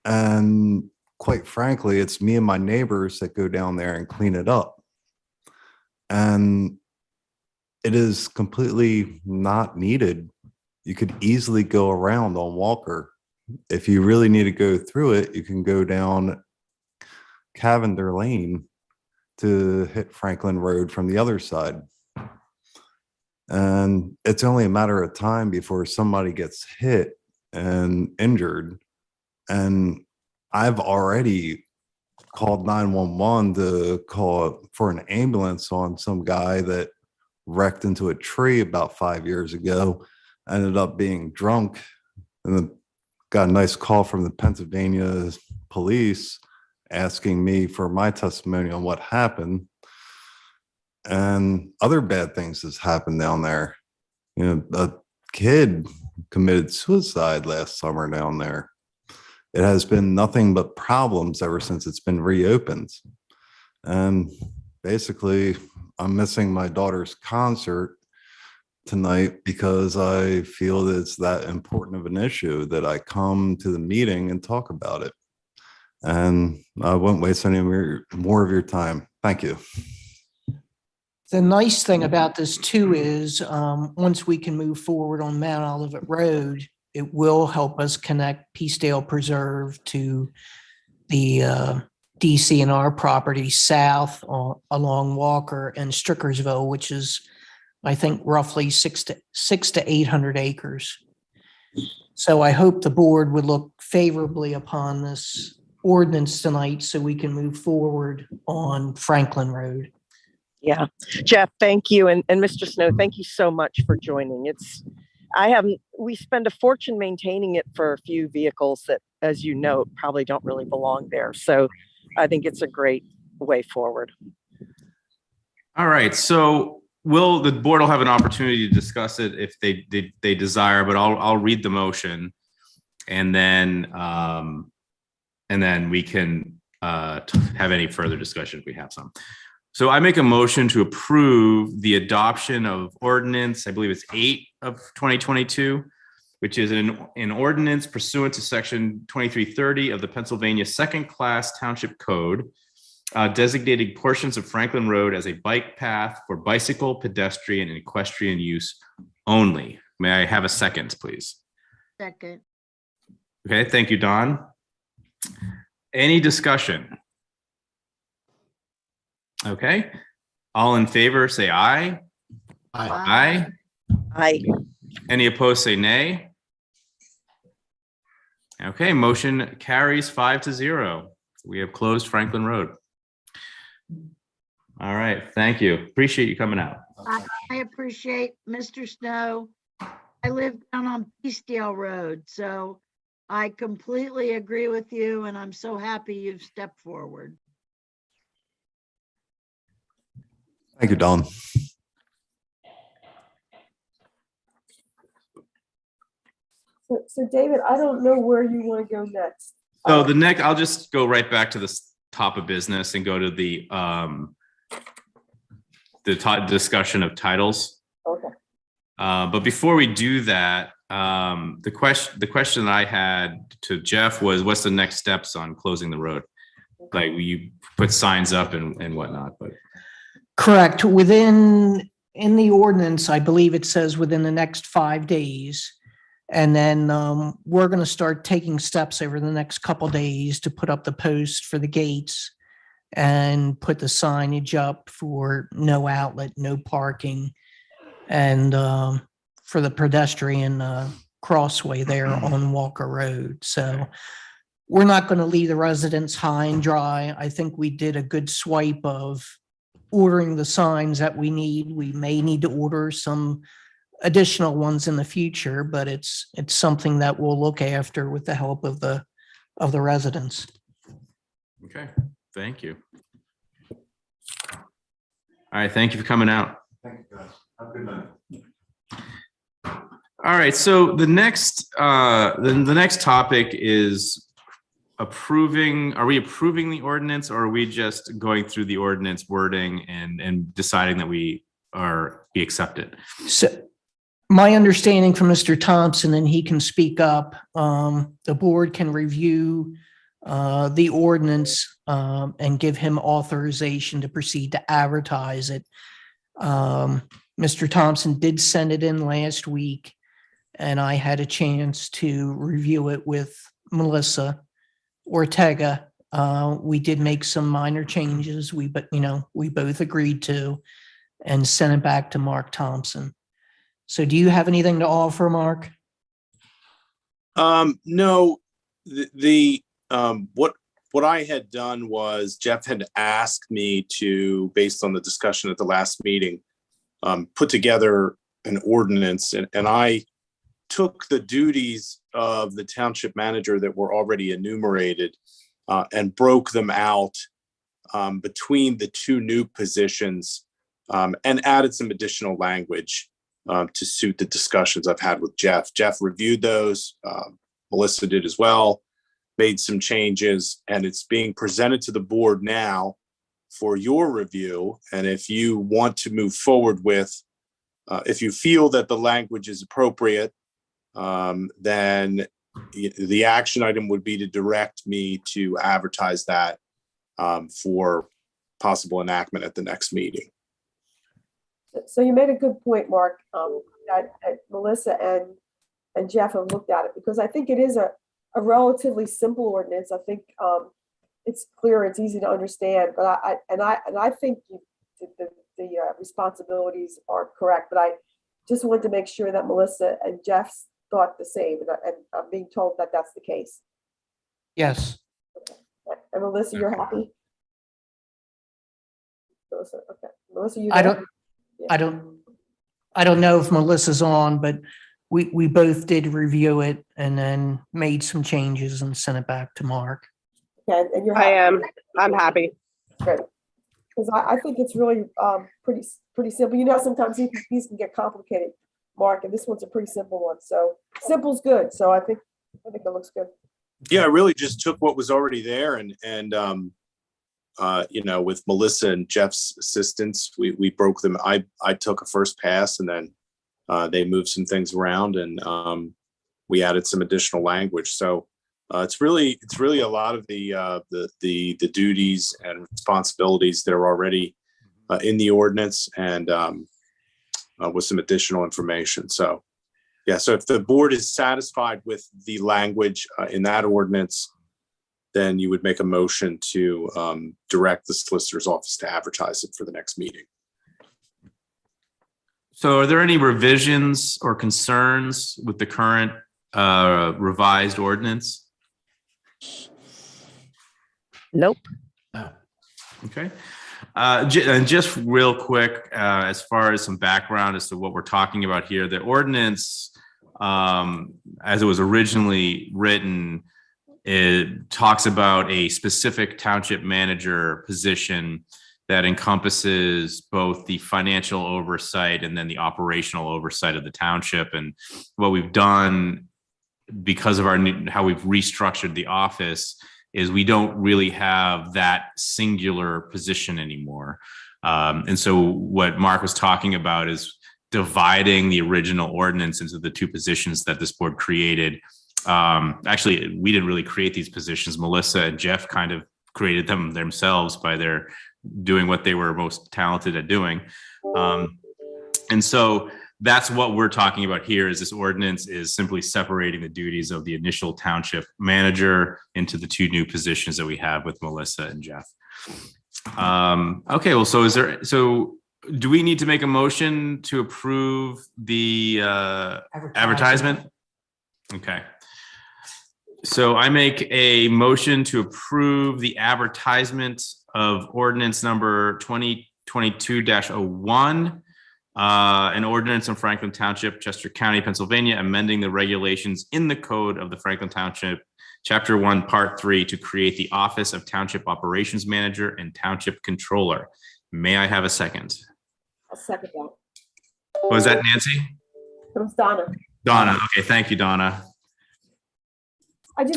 and quite frankly, it's me and my neighbors that go down there and clean it up. And it is completely not needed. You could easily go around on Walker. If you really need to go through it, you can go down Cavender Lane to hit Franklin Road from the other side. And it's only a matter of time before somebody gets hit and injured. And I've already called 911 to call for an ambulance on some guy that wrecked into a tree about 5 years ago, ended up being drunk, and then got a nice call from the Pennsylvania police asking me for my testimony on what happened. And other bad things has happened down there. You know, a kid committed suicide last summer down there. It has been nothing but problems ever since it's been reopened. And basically, I'm missing my daughter's concert tonight because I feel that it's that important of an issue that I come to the meeting and talk about it. And I won't waste any more of your time. Thank you. The nice thing about this too is once we can move forward on Mount Olivet Road, it will help us connect Peacedale Preserve to the DCNR property south along Walker and Strickersville, which is, I think, roughly 600 to 800 acres. So I hope the board would look favorably upon this ordinance tonight so we can move forward on Franklin Road. Yeah, Jeff, thank you. And Mr. Snow, thank you so much for joining. We spend a fortune maintaining it for a few vehicles that, as you know, probably don't really belong there. So I think it's a great way forward. All right, so the board will have an opportunity to discuss it if they desire, but I'll read the motion and then we can have any further discussion if we have some. So I make a motion to approve the adoption of ordinance, I believe it's 8 of 2022, which is an ordinance pursuant to section 2330 of the Pennsylvania Second Class Township Code, designating portions of Franklin Road as a bike path for bicycle, pedestrian, and equestrian use only. May I have a second, please? Second. Okay, thank you, Don. Any discussion? Okay, all in favor, say aye. Aye. Aye. Any opposed, say nay. Okay, motion carries 5-0. We have closed Franklin Road. All right, thank you. Appreciate you coming out. I appreciate Mr. Snow. I live down on Peacedale Road, so I completely agree with you, and I'm so happy you've stepped forward. Thank you, Don. So David, I don't know where you want to go next. So I'll just go right back to the top of business and go to the discussion of titles. Okay. But before we do that, the question that I had to Jeff was, what's the next steps on closing the road? Like, you put signs up and whatnot, but. Correct. In the ordinance, I believe it says within the next 5 days. And then we're going to start taking steps over the next couple days to put up the post for the gates and put the signage up for no outlet, no parking, and for the pedestrian crossway there on Walker Road. So we're not going to leave the residents high and dry. I think we did a good swipe of ordering the signs that we need. We may need to order some additional ones in the future, but it's something that we'll look after with the help of the residents. Okay, thank you. All right, thank you for coming out. Thank you, guys. Have a good night. All right, so the next topic is approving. Are we approving the ordinance, or are we just going through the ordinance wording and deciding that we accept it? So my understanding from Mr. Thompson, and he can speak up, the board can review the ordinance and give him authorization to proceed to advertise it. Mr. Thompson did send it in last week, and I had a chance to review it with Melissa Ortega. We did make some minor changes. We both agreed to, and sent it back to Mark Thompson. So do you have anything to offer, Mark? No, what I had done was Jeff had asked me to, based on the discussion at the last meeting, put together an ordinance, and I took the duties of the township manager that were already enumerated and broke them out between the two new positions and added some additional language to suit the discussions I've had with Jeff. Jeff reviewed those. Melissa did as well, made some changes, and it's being presented to the board now for your review. And if you want to move forward with, if you feel that the language is appropriate, then the action item would be to direct me to advertise that for possible enactment at the next meeting. So you made a good point, Mark, that Melissa and Jeff have looked at it, because I think it is a relatively simple ordinance. I think it's clear, it's easy to understand, but I think the responsibilities are correct, but I just wanted to make sure that Melissa and Jeff thought the same, and I'm being told that that's the case. Yes. And Melissa, you're happy? Melissa, okay. Melissa, you I there? don't, I don't know if Melissa's on, but we both did review it and then made some changes and sent it back to Mark. Okay, and you're I happy? am. I'm happy. Good. Because I think it's really pretty simple. You know, sometimes these can get complicated, Mark, and this one's a pretty simple one. So simple's good. So I think it looks good. Yeah, I really just took what was already there and you know, with Melissa and Jeff's assistance, we broke them. I took a first pass and then they moved some things around and we added some additional language. So it's really a lot of the duties and responsibilities that are already in the ordinance and with some additional information. So yeah, so if the board is satisfied with the language in that ordinance, then you would make a motion to direct the solicitor's office to advertise it for the next meeting. So are there any revisions or concerns with the current revised ordinance? Nope. Okay. And just real quick, as far as some background as to what we're talking about here, the ordinance, as it was originally written, it talks about a specific township manager position that encompasses both the financial oversight and then the operational oversight of the township. And what we've done, because of how we've restructured the office, is we don't really have that singular position anymore. And so what Mark was talking about is dividing the original ordinance into the two positions that this board created. Actually, we didn't really create these positions. Melissa and Jeff kind of created them themselves by their doing what they were most talented at doing. And so that's what we're talking about here. Is this ordinance is simply separating the duties of the initial township manager into the two new positions that we have with Melissa and Jeff. Okay, well, so do we need to make a motion to approve the advertisement? Okay. So I make a motion to approve the advertisement of ordinance number 2022-01, an ordinance in Franklin Township, Chester County, Pennsylvania, amending the regulations in the code of the Franklin Township, Chapter 1, Part 3, to create the Office of Township Operations Manager and Township Controller. May I have a second? I'll second that. Was that Nancy? It was Donna. Donna. Okay, thank you, Donna. I'm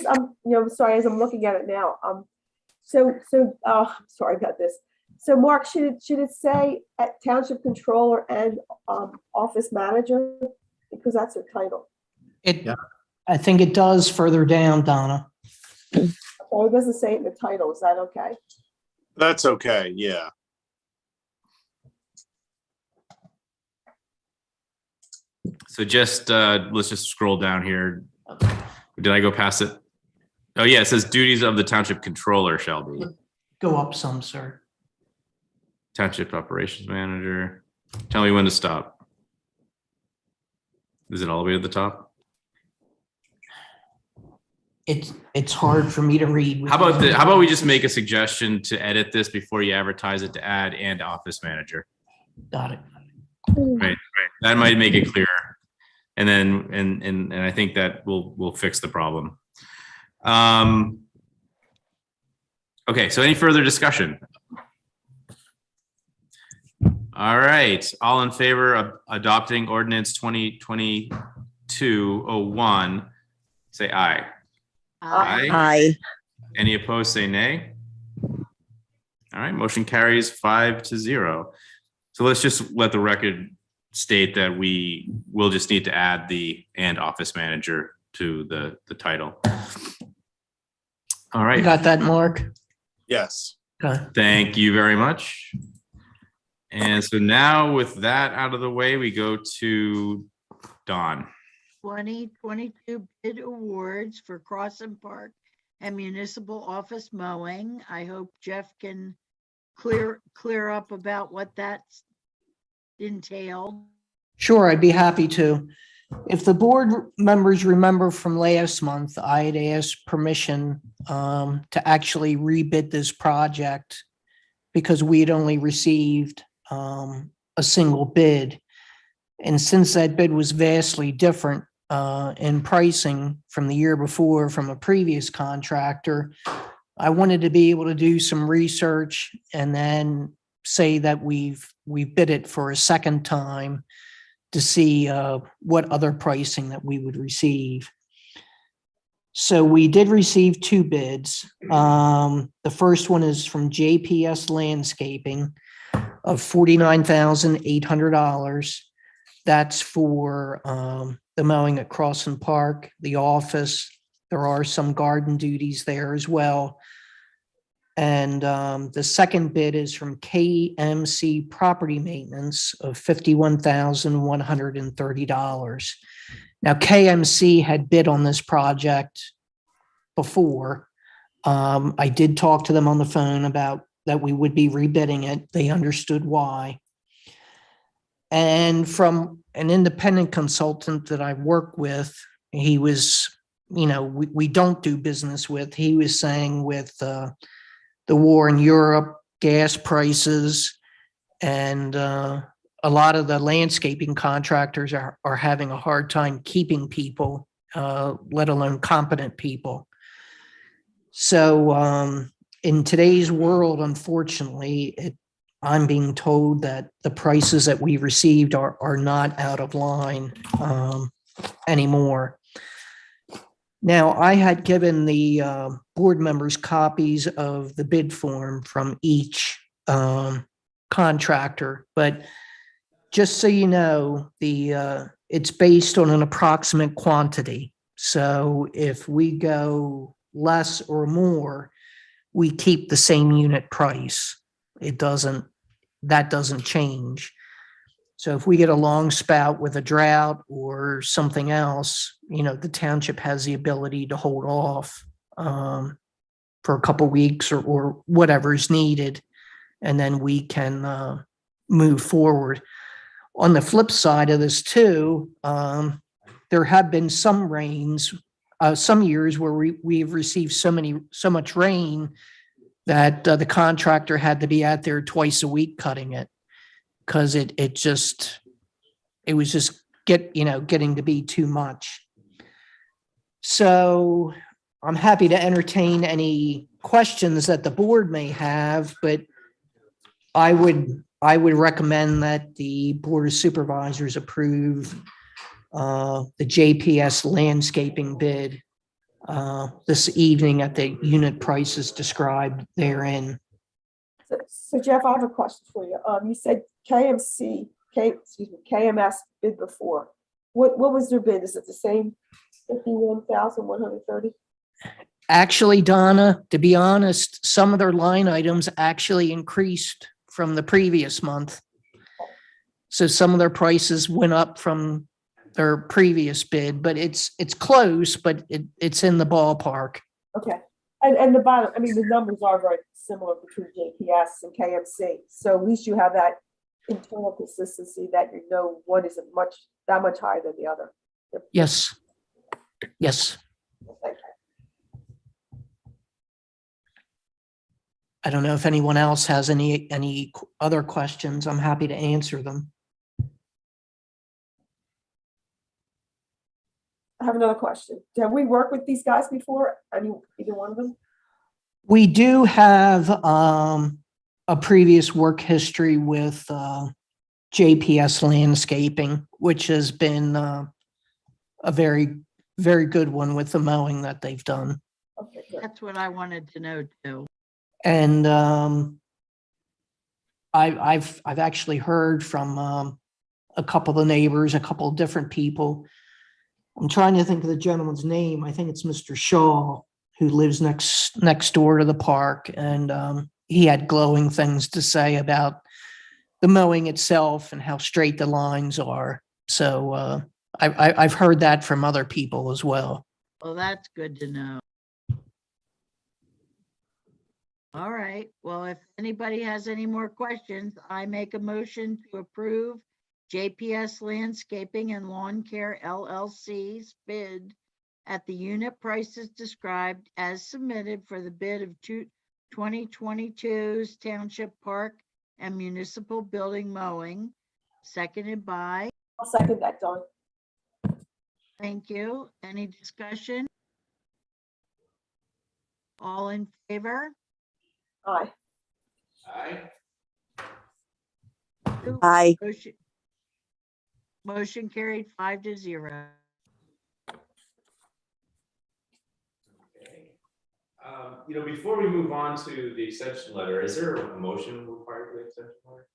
sorry, as I'm looking at it now. Sorry about this. So Mark, should it say at Township Controller and Office Manager? Because that's her title. I think it does further down, Donna. Okay, it doesn't say it in the title. Is that okay? That's okay, yeah. So just let's just scroll down here. Did I go past it? Oh yeah, it says duties of the township controller shall be. Go up some, sir. Township operations manager. Tell me when to stop. Is it all the way to the top? It's hard for me to read. How about we just make a suggestion to edit this before you advertise it to add and office manager? Got it. Right. That might make it clearer. And then and I think that will fix the problem. Okay, so any further discussion? All right, all in favor of adopting ordinance 2022-01, say aye. Aye. Any opposed, say nay. All right, motion carries 5-0. So let's just let the record state that we will just need to add the and office manager to the title. All right. You got that, Mark? Yes. Okay. Thank you very much. And so now with that out of the way, we go to Dawn. 2022 bid awards for Crossan Park and municipal office mowing. I hope Jeff can clear up about what that's entailed. Sure, I'd be happy to. If the board members remember from last month, I had asked permission to actually rebid this project because we had only received a single bid. And since that bid was vastly different in pricing from the year before from a previous contractor, I wanted to be able to do some research and then say that we've bid it for a second time to see what other pricing that we would receive. So we did receive two bids. The first one is from JPS Landscaping of $49,800. That's for the mowing at Crossan Park, the office. There are some garden duties there as well. And the second bid is from KMC Property Maintenance of $51,130. Now, KMC had bid on this project before. I did talk to them on the phone about that we would be rebidding it. They understood why. And from an independent consultant that I work with, he was, we don't do business with, he was saying with the war in Europe, gas prices, and a lot of the landscaping contractors are having a hard time keeping people, let alone competent people. So in today's world, unfortunately, I'm being told that the prices that we received are not out of line anymore. Now, I had given the board members copies of the bid form from each contractor, but just so you know, it's based on an approximate quantity. So if we go less or more, we keep the same unit price. That doesn't change. So if we get a long spout with a drought or something else, the township has the ability to hold off for a couple weeks or whatever is needed, and then we can move forward. On the flip side of this too, there have been some rains, some years where we've received so much rain that the contractor had to be out there twice a week cutting it, because it was just getting to be too much. So I'm happy to entertain any questions that the board may have, but I would recommend that the Board of Supervisors approve the JPS landscaping bid this evening at the unit prices described therein. So Jeff, I have a question for you. You said KMS bid before. What was their bid? Is it the same 51,130? Actually, Donna, to be honest, some of their line items actually increased from the previous month. So some of their prices went up from their previous bid, but it's close, but it's in the ballpark. Okay. And the bottom, the numbers are very similar between JPS and KMC. So at least you have that internal consistency that one isn't that much higher than the other. Yes. Yes. Okay. I don't know if anyone else has any other questions. I'm happy to answer them. I have another question. Have we worked with these guys before? Either one of them? We do have a previous work history with JPS Landscaping, which has been a very, very good one with the mowing that they've done. Okay, good. That's what I wanted to know too. And I've actually heard from a couple of the neighbors, a couple of different people. I'm trying to think of the gentleman's name. I think it's Mr. Shaw, who lives next door to the park, and he had glowing things to say about the mowing itself and how straight the lines are. So I've heard that from other people as well. Well, that's good to know. All right. Well, if anybody has any more questions, I make a motion to approve JPS Landscaping and Lawn Care LLC's bid at the unit prices described as submitted for the bid of 2022's Township Park and Municipal Building Mowing, seconded by, I'll second that, Dawn. thank you. Any discussion? All in favor? Aye. Aye. Aye. Motion carried 5-0. Okay. Before we move on to the extension letter, is there a motion required for the extension letter?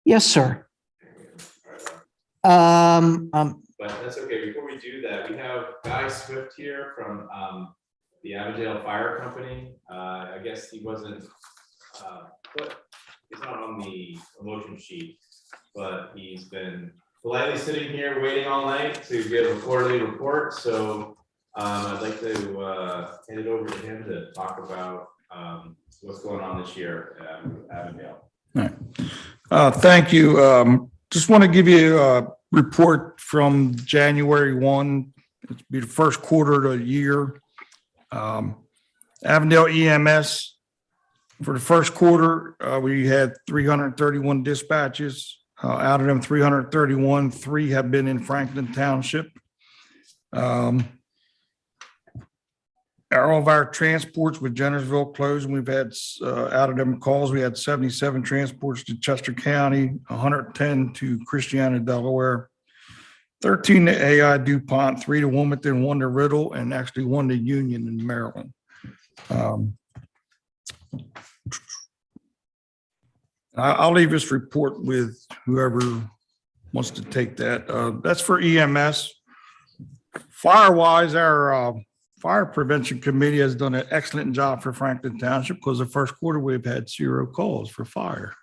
Yes, sir. But that's okay. Before we do that, we have Guy Swift here from the Avondale Fire Company. I guess he wasn't, he's not on the motion sheet, but he's been politely sitting here waiting all night to give a quarterly report. So I'd like to hand it over to him to talk about what's going on this year at Avondale. All right. Thank you. Just want to give you a report from January 1. It'll be the first quarter of the year. Avondale EMS, for the first quarter, we had 331 dispatches. Out of them 331, 3 have been in Franklin Township. All of our transports with Jennersville closed, and we've had, out of them calls, we had 77 transports to Chester County, 110 to Christiana, Delaware, 13 to AI DuPont, 3 to Wilmington, 1 to Riddle, and actually 1 to Union in Maryland. I'll leave this report with whoever wants to take that. That's for EMS. Fire-wise, our Fire Prevention Committee has done an excellent job for Franklin Township because the first quarter we've had 0 calls for fire.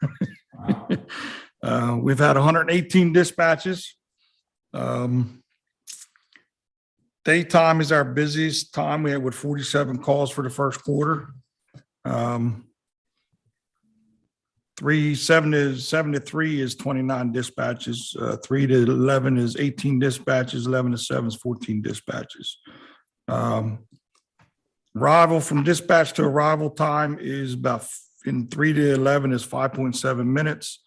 We've had 118 dispatches. Daytime is our busiest time. We had with 47 calls for the first quarter. 7 to 3 is 29 dispatches. 3 to 11 is 18 dispatches. 11 to 7 is 14 dispatches. Arrival from dispatch to arrival time is about in 3 to 11 is 5.7 minutes.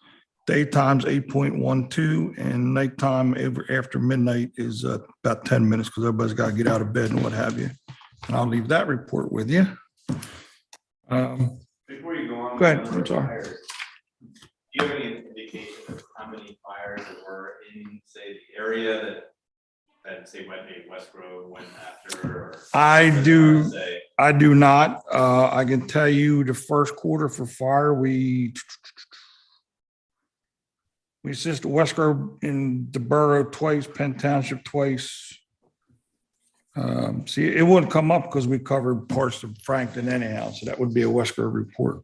Daytime's 8.12, and nighttime after midnight is about 10 minutes because everybody's got to get out of bed and what have you. And I'll leave that report with you. Before you go on, Go ahead. I'm sorry. Do you have any indication of how many fires there were in, say, the area that say maybe West Grove went after? Or I do not. I can tell you the first quarter for fire, we assisted West Grove in the borough twice, Penn Township twice. See, it wouldn't come up because we covered parts of Franklin anyhow, so that would be a West Grove report.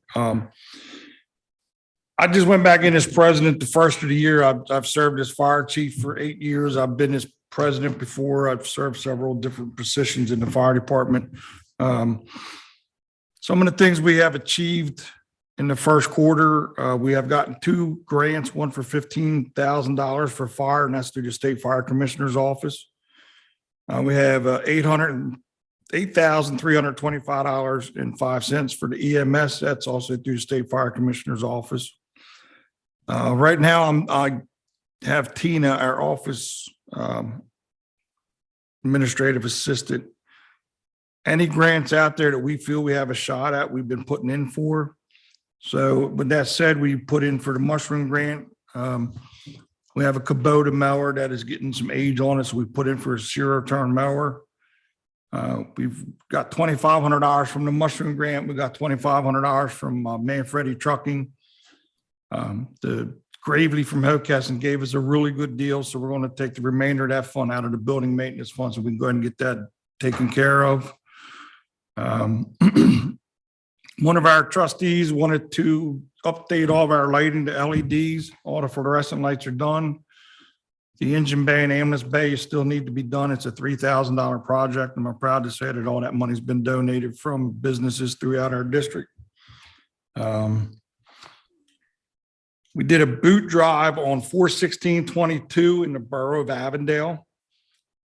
I just went back in as president the first of the year. I've served as fire chief for 8 years. I've been as president before. I've served several different positions in the fire department. Some of the things we have achieved in the first quarter, we have gotten 2 grants, one for $15,000 for fire, and that's through the State Fire Commissioner's Office. We have $8,325.05 for the EMS. That's also through the State Fire Commissioner's Office. Right now, I have Tina, our office administrative assistant. Any grants out there that we feel we have a shot at, we've been putting in for. So with that said, we put in for the mushroom grant. We have a Kubota mower that is getting some age on it, so we put in for a 0-turn mower. We've got $2,500 from the mushroom grant. We got $2,500 from Manfredi Trucking. The Gravely from Hockessin gave us a really good deal, so we're going to take the remainder of that fund out of the building maintenance fund, so we can go ahead and get that taken care of. One of our trustees wanted to update all of our lighting to LEDs. All the fluorescent lights are done. The engine bay and ambulance bay still need to be done. It's a $3,000 project, and I'm proud to say that all that money's been donated from businesses throughout our district. We did a boot drive on 4/16/22 in the borough of Avondale.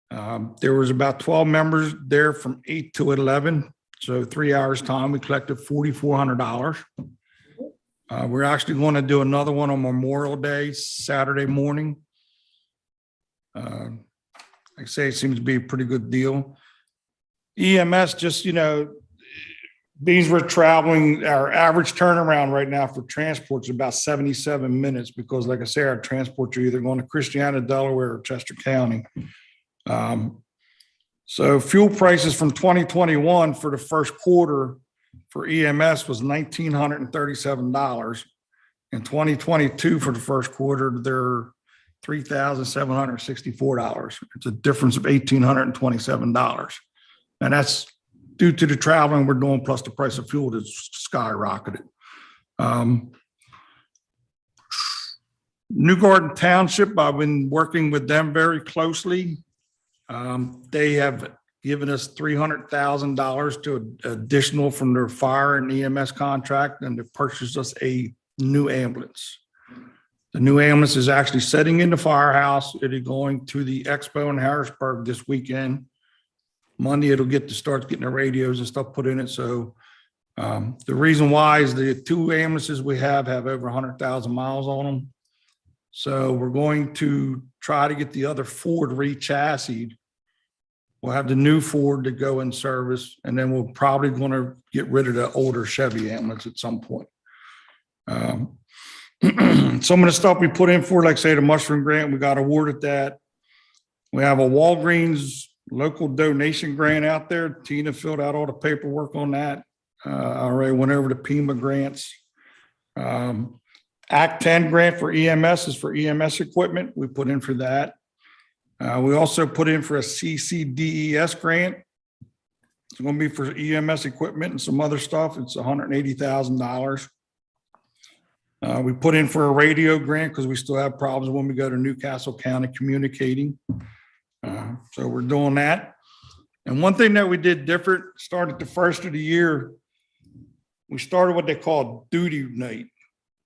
There was about 12 members there from 8 to 11. So 3 hours time, we collected $4,400. We're actually going to do another one on Memorial Day, Saturday morning. Like I say, it seems to be a pretty good deal. EMS, just, means we're traveling, our average turnaround right now for transport is about 77 minutes because like I say, our transports are either going to Christiana, Delaware or Chester County. So fuel prices from 2021 for the first quarter for EMS was $1,937. In 2022 for the first quarter, they're $3,764. It's a difference of $1,827. And that's due to the traveling we're doing, plus the price of fuel that's skyrocketed. New Garden Township, I've been working with them very closely. They have given us $300,000 to additional from their fire and EMS contract, and they purchased us a new ambulance. The new ambulance is actually sitting in the firehouse. It is going to the expo in Harrisburg this weekend. Monday, it'll start getting the radios and stuff put in it. So the reason why is the two ambulances we have over 100,000 miles on them. So we're going to try to get the other Ford re-chassied. We'll have the new Ford to go in service, and then we're probably going to get rid of the older Chevy ambulance at some point. Some of the stuff we put in for, like say the mushroom grant, we got awarded that. We have a Walgreens local donation grant out there. Tina filled out all the paperwork on that. I already went over the PEMA grants. Act 10 grant for EMS is for EMS equipment. We put in for that. We also put in for a CCDES grant. It's going to be for EMS equipment and some other stuff. It's $180,000. We put in for a radio grant because we still have problems when we go to Newcastle County communicating. So we're doing that. And one thing that we did different, started the first of the year, we started what they call duty night.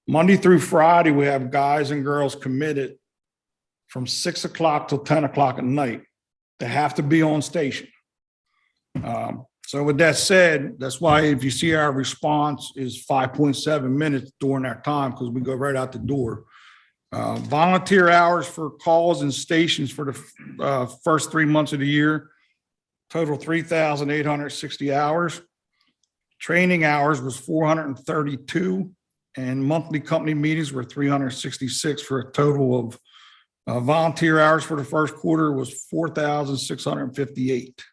Monday through Friday, we have guys and girls committed from 6 o'clock till 10 o'clock at night. They have to be on station. So with that said, that's why if you see our response is 5.7 minutes during that time, because we go right out the door. Volunteer hours for calls and stations for the first 3 months of the year, total 3,860 hours. Training hours was 432, and monthly company meetings were 366 for a total of volunteer hours for the first quarter was 4,658.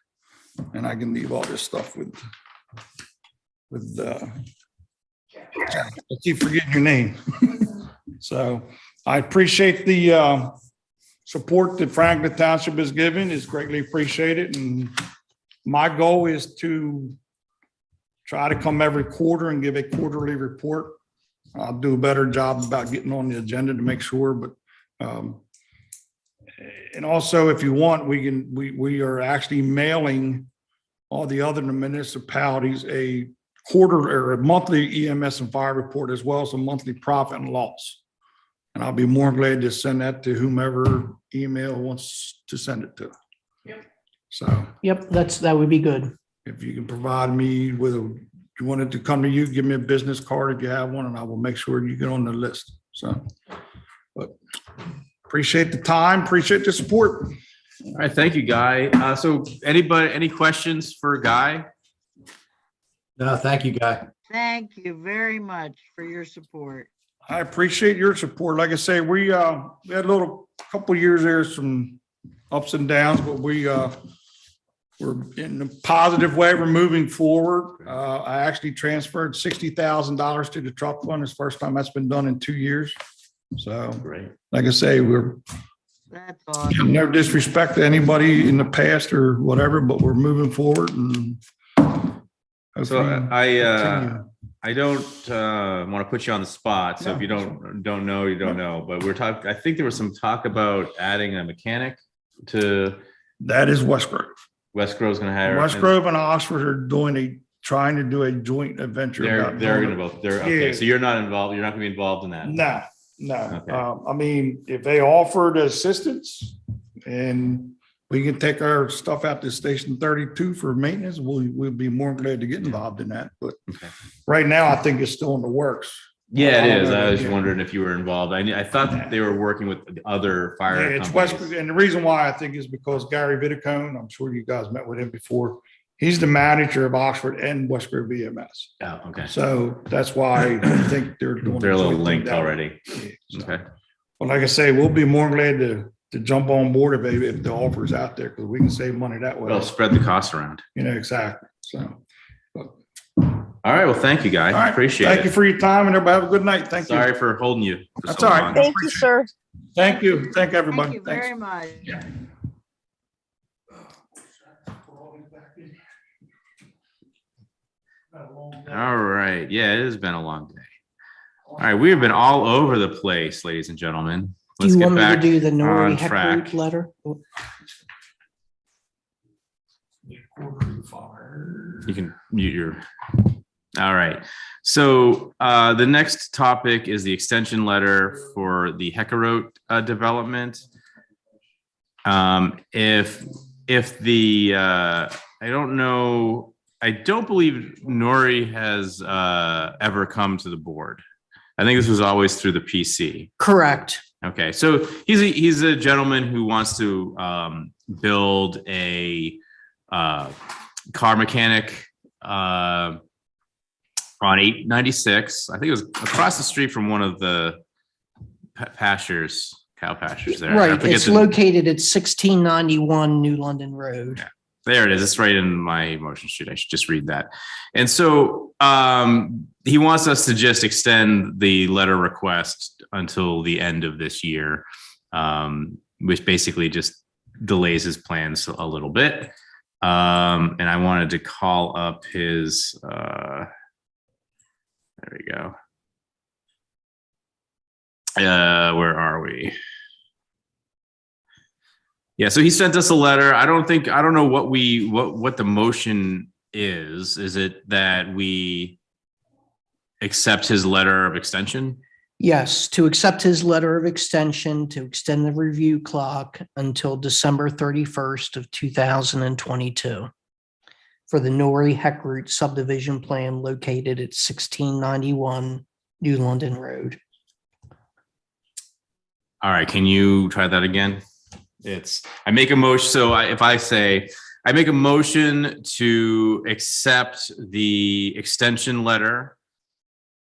And I can leave all this stuff with I keep forgetting your name. So I appreciate the support that Franklin Township is giving. It's greatly appreciated. And my goal is to try to come every quarter and give a quarterly report. I'll do a better job about getting on the agenda to make sure, but and also if you want, we are actually mailing all the other municipalities a quarter or a monthly EMS and fire report, as well as a monthly profit and loss. And I'll be more glad to send that to whomever email wants to send it to. Yep. So. Yep, that would be good. If you can provide me with you want it to come to you, give me a business card if you have one, and I will make sure you get on the list. So, but appreciate the time, appreciate the support. All right, thank you, Guy. So any questions for Guy? No, thank you, Guy. Thank you very much for your support. I appreciate your support. Like I say, we had a couple years there, some ups and downs, but we're in a positive way. We're moving forward. I actually transferred $60,000 to the truck fund. It's the first time that's been done in 2 years. So great. Like I say, That's awesome. no disrespect to anybody in the past or whatever, but we're moving forward. And so I don't want to put you on the spot. So if you don't know, you don't know. But we're talking. I think there was some talk about adding a mechanic to. That is Westgrove. Westgrove's going to hire. Westgrove and Oxford are trying to do a joint adventure. They're going to both. Okay. So you're not involved. You're not going to be involved in that. No. No, Okay. I mean, if they offered assistance and we can take our stuff out to Station 32 for maintenance, we'll be more than glad to get involved in that. But Okay. right now, I think it's still in the works. Yeah, I it don't is. know I that was yet. wondering if you were involved. I thought that they were working with the other Yeah, fire it's West, companies. and the reason why I think is because Gary Vidicone, I'm sure you guys met with him before. He's the manager of Oxford and West Grove EMS. Oh, okay. So that's why I think they're doing. They're a little joint thing linked that way. already. Yeah, so. Okay. Well, like I say, we'll be more than glad to jump on board if the offer's out there, because we can save money that way. Well, spread the cost around. You know, exactly. So. All right. Well, thank you, guys. All right. Appreciate Thank it. you for your time, and everybody have a good night. Thank you. Sorry for holding you. For That's so all right. long. Thank you, sir. Thank you. Thank everybody. Thank you Thanks. very much. All right. Yeah, it has been a long day. All right. We have been all over the place, ladies and gentlemen. Do Let's you get want me to back do the Nori on track. Heckroot letter? You can mute your. All right. So the next topic is the extension letter for the Heckarote development. If the I don't know, I don't believe Nori has ever come to the board. I think this was always through the PC. Correct. Okay, so he's a gentleman who wants to build a car mechanic on 896. I think it was across the street from one of the pastures, cow pastures there. I Right. forget It's the- located at 1691 New London Road. Yeah. There it is. It's right in my motion sheet. I should just read that. And so he wants us to just extend the letter request until the end of this year, which basically just delays his plans a little bit. And I wanted to call up his, there we go. Where are we? Yeah, so he sent us a letter. I don't know what the motion is. Is it that we accept his letter of extension? Yes, to accept his letter of extension to extend the review clock until December 31st of 2022 for the Nori Heckroot subdivision plan located at 1691 New London Road. All right, can you try that again? I make a motion. So if I say, I make a motion to accept the extension letter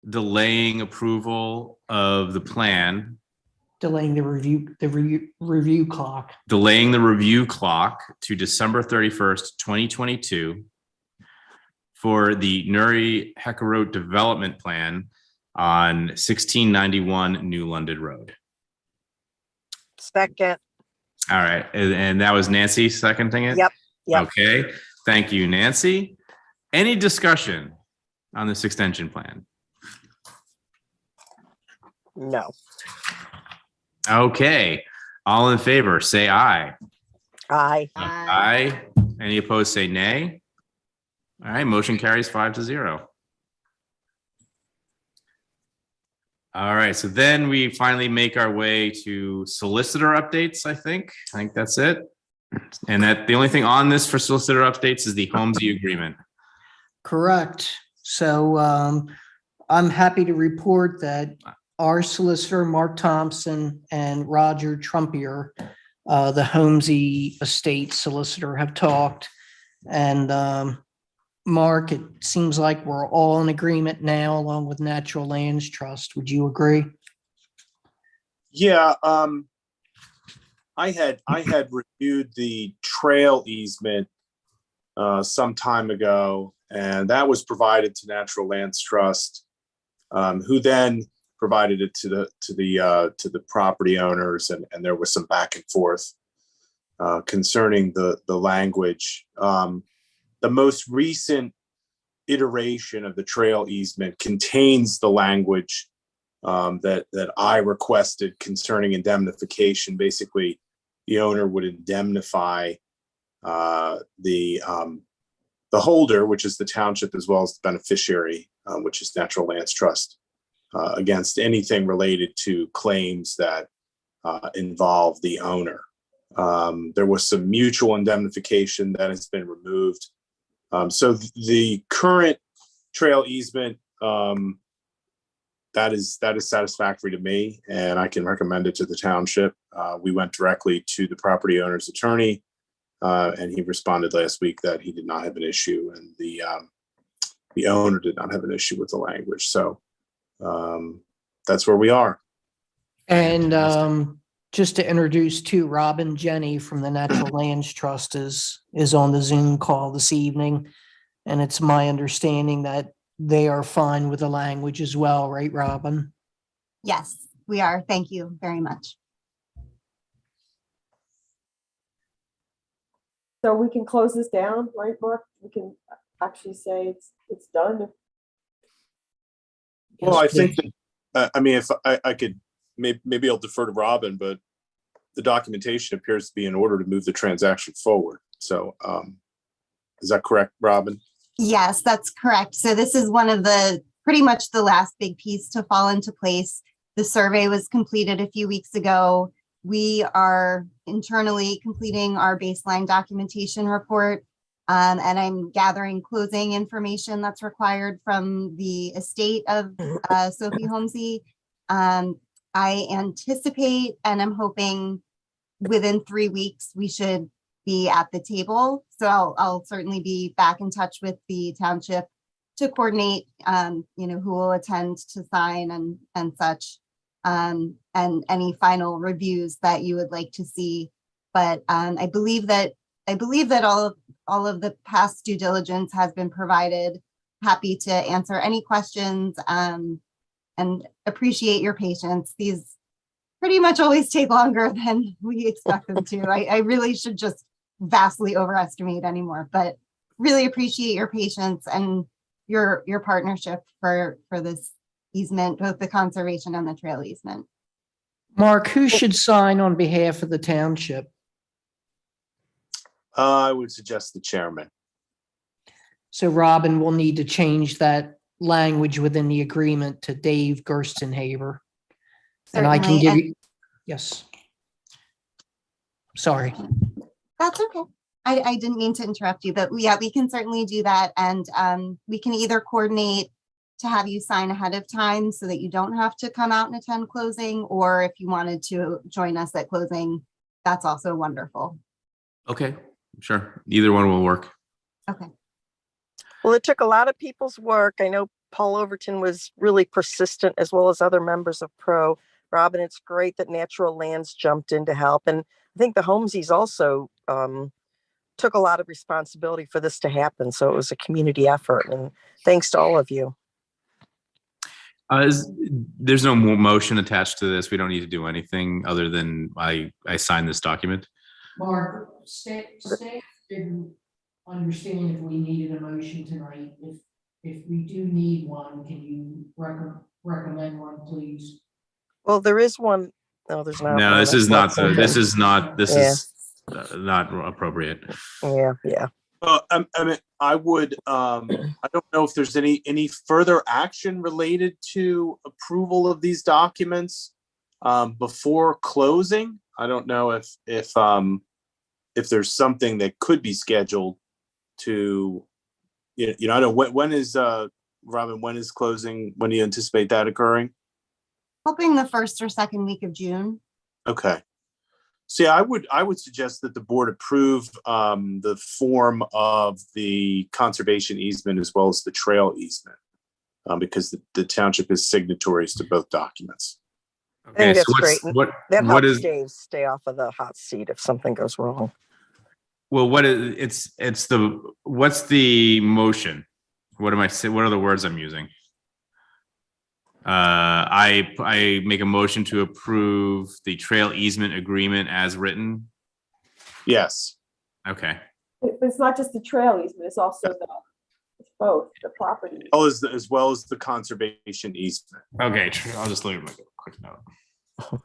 delaying approval of the plan, Delaying the review clock delaying the review clock to December 31st, 2022 for the Nuri Heckarote development plan on 1691 New London Road. Second. All right. And that was Nancy seconding it? Yep. Yep. Okay. Thank you, Nancy. Any discussion on this extension plan? No. Okay. All in favor, say aye. Aye. Aye. Any opposed, say nay. All right. Motion carries 5-0. All right. So then we finally make our way to solicitor updates, I think. That's it. And that the only thing on this for solicitor updates is the Holmesy agreement. Correct. So I'm happy to report that our solicitor, Mark Thompson, and Roger Trumpier, the Holmesy Estate solicitor, have talked. And Mark, it seems like we're all in agreement now, along with Natural Lands Trust. Would you agree? Yeah, I had reviewed the trail easement some time ago, and that was provided to Natural Lands Trust, who then provided it to the property owners, and there was some back and forth concerning the language. The most recent iteration of the trail easement contains the language that I requested concerning indemnification. Basically, the owner would indemnify the holder, which is the township, as well as the beneficiary, which is Natural Lands Trust, against anything related to claims that involve the owner. There was some mutual indemnification that has been removed. So the current trail easement, that is satisfactory to me, and I can recommend it to the township. We went directly to the property owner's attorney, and he responded last week that he did not have an issue, and the owner did not have an issue with the language. So that's where we are. And just to introduce too, Robin Jenny from the Natural Lands Trust is on the Zoom call this evening. And it's my understanding that they are fine with the language as well, right, Robin? Yes, we are. Thank you very much. So we can close this down, right, Mark? We can actually say it's done. Well, I think that, I mean, if I could, maybe I'll defer to Robin, but the documentation appears to be in order to move the transaction forward. So is that correct, Robin? Yes, that's correct. So this is one of the, pretty much the last big piece to fall into place. The survey was completed a few weeks ago. We are internally completing our baseline documentation report. And I'm gathering closing information that's required from the estate of Sophie Holmesy. I anticipate and I'm hoping within 3 weeks we should be at the table. So I'll certainly be back in touch with the township to coordinate, who will attend to sign and such, and any final reviews that you would like to see. But I believe that all of the past due diligence has been provided. Happy to answer any questions and appreciate your patience. These pretty much always take longer than we expect them to. I really should just vastly overestimate anymore, but really appreciate your patience and your partnership for this easement, both the conservation and the trail easement. Mark, who should sign on behalf of the township? I would suggest the chairman. So Robin will need to change that language within the agreement to Dave Gerstenhaber. And I can Certainly, give you, yes. Sorry. That's okay. I didn't mean to interrupt you, but yeah, we can certainly do that. And we can either coordinate to have you sign ahead of time so that you don't have to come out and attend closing, or if you wanted to join us at closing, that's also wonderful. Okay, sure. Either one will work. Okay. Well, it took a lot of people's work. I know Paul Overton was really persistent, as well as other members of PRO. Robin, it's great that Natural Lands jumped in to help. And I think the Holmeses also took a lot of responsibility for this to happen. So it was a community effort. And thanks to all of you. There's no more motion attached to this. We don't need to do anything other than I sign this document. Mark, staff didn't understand if we needed a motion tonight. If we do need one, can you recommend one, please? Well, there is one. No, there's not. No, this is not appropriate. Yeah. I mean, I would. I don't know if there's any further action related to approval of these documents before closing. I don't know if there's something that could be scheduled to, I don't know when is Robin. When is closing? When do you anticipate that occurring? Hoping the first or second week of June. Okay. See, I would suggest that the board approve the form of the conservation easement as well as the trail easement, because the township is signatories to both documents. I think that's great. That what helps is Dave stay off of the hot seat if something goes wrong. well? What is what's the motion? What am I saying? What are the words I'm using? I make a motion to approve the trail easement agreement as written. Yes. Okay. It's not just the trail easement, it's also it's both the property. Oh, as well as the conservation easement. Okay, I'll just leave a quick note.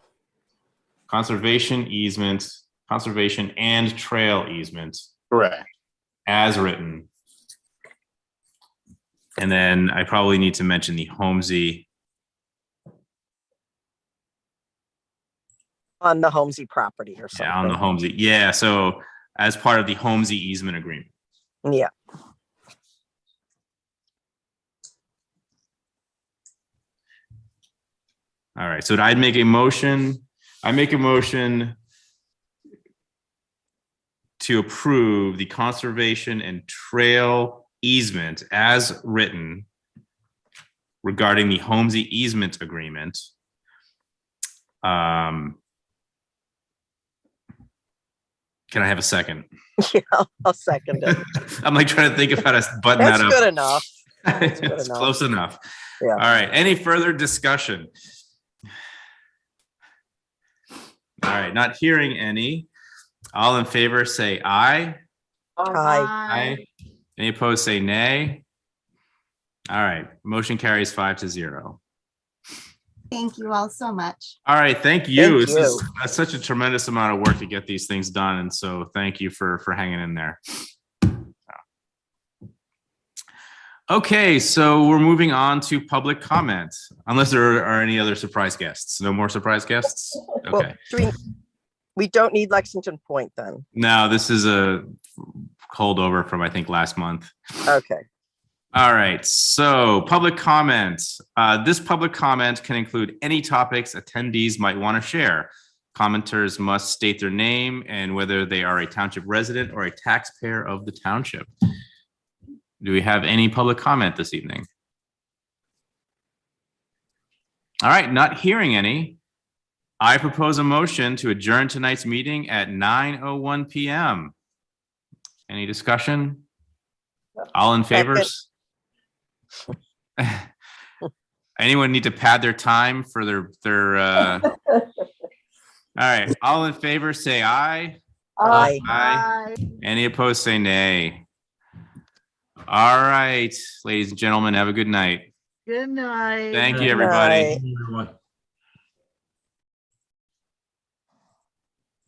Conservation easement, conservation and trail easement. Correct. As written. And then I probably need to mention the Holmesy On the Holmesy property or Yeah, on the something. Holmesy. Yeah, so as part of the Holmesy easement agreement. Yeah. All right, so I'd make a motion. I make a motion to approve the conservation and trail easement as written regarding the Holmesy easement agreement. Can I have a second? Yeah, I'll second it. I'm like trying to think of how to button That's that up. good enough. That's good It's enough. close enough. Yeah. All right. Any further discussion? All right. Not hearing any. All in favor say aye. Aye. Aye. Any opposed say nay. All right. Motion carries 5-0. Thank you all so much. All right. Thank you. Thank This is you. such a tremendous amount of work to get these things done. And so thank you for hanging in there. Okay, so we're moving on to public comment, unless there are any other surprise guests. No more surprise guests? Well, Okay. we don't need Lexington Point then. No, this is a holdover from, I think, last month. Okay. All right, so public comment. This public comment can include any topics attendees might want to share. Commenters must state their name and whether they are a township resident or a taxpayer of the township. Do we have any public comment this evening? All right, not hearing any. I propose a motion to adjourn tonight's meeting at 9:01 p.m. Any discussion? All in favor? Anyone need to pad their time for their all right, all in favor say aye. Aye. Aye. Any opposed say nay. All right, ladies and gentlemen, have a good night. Good night. Thank you, everybody. Night. Everyone.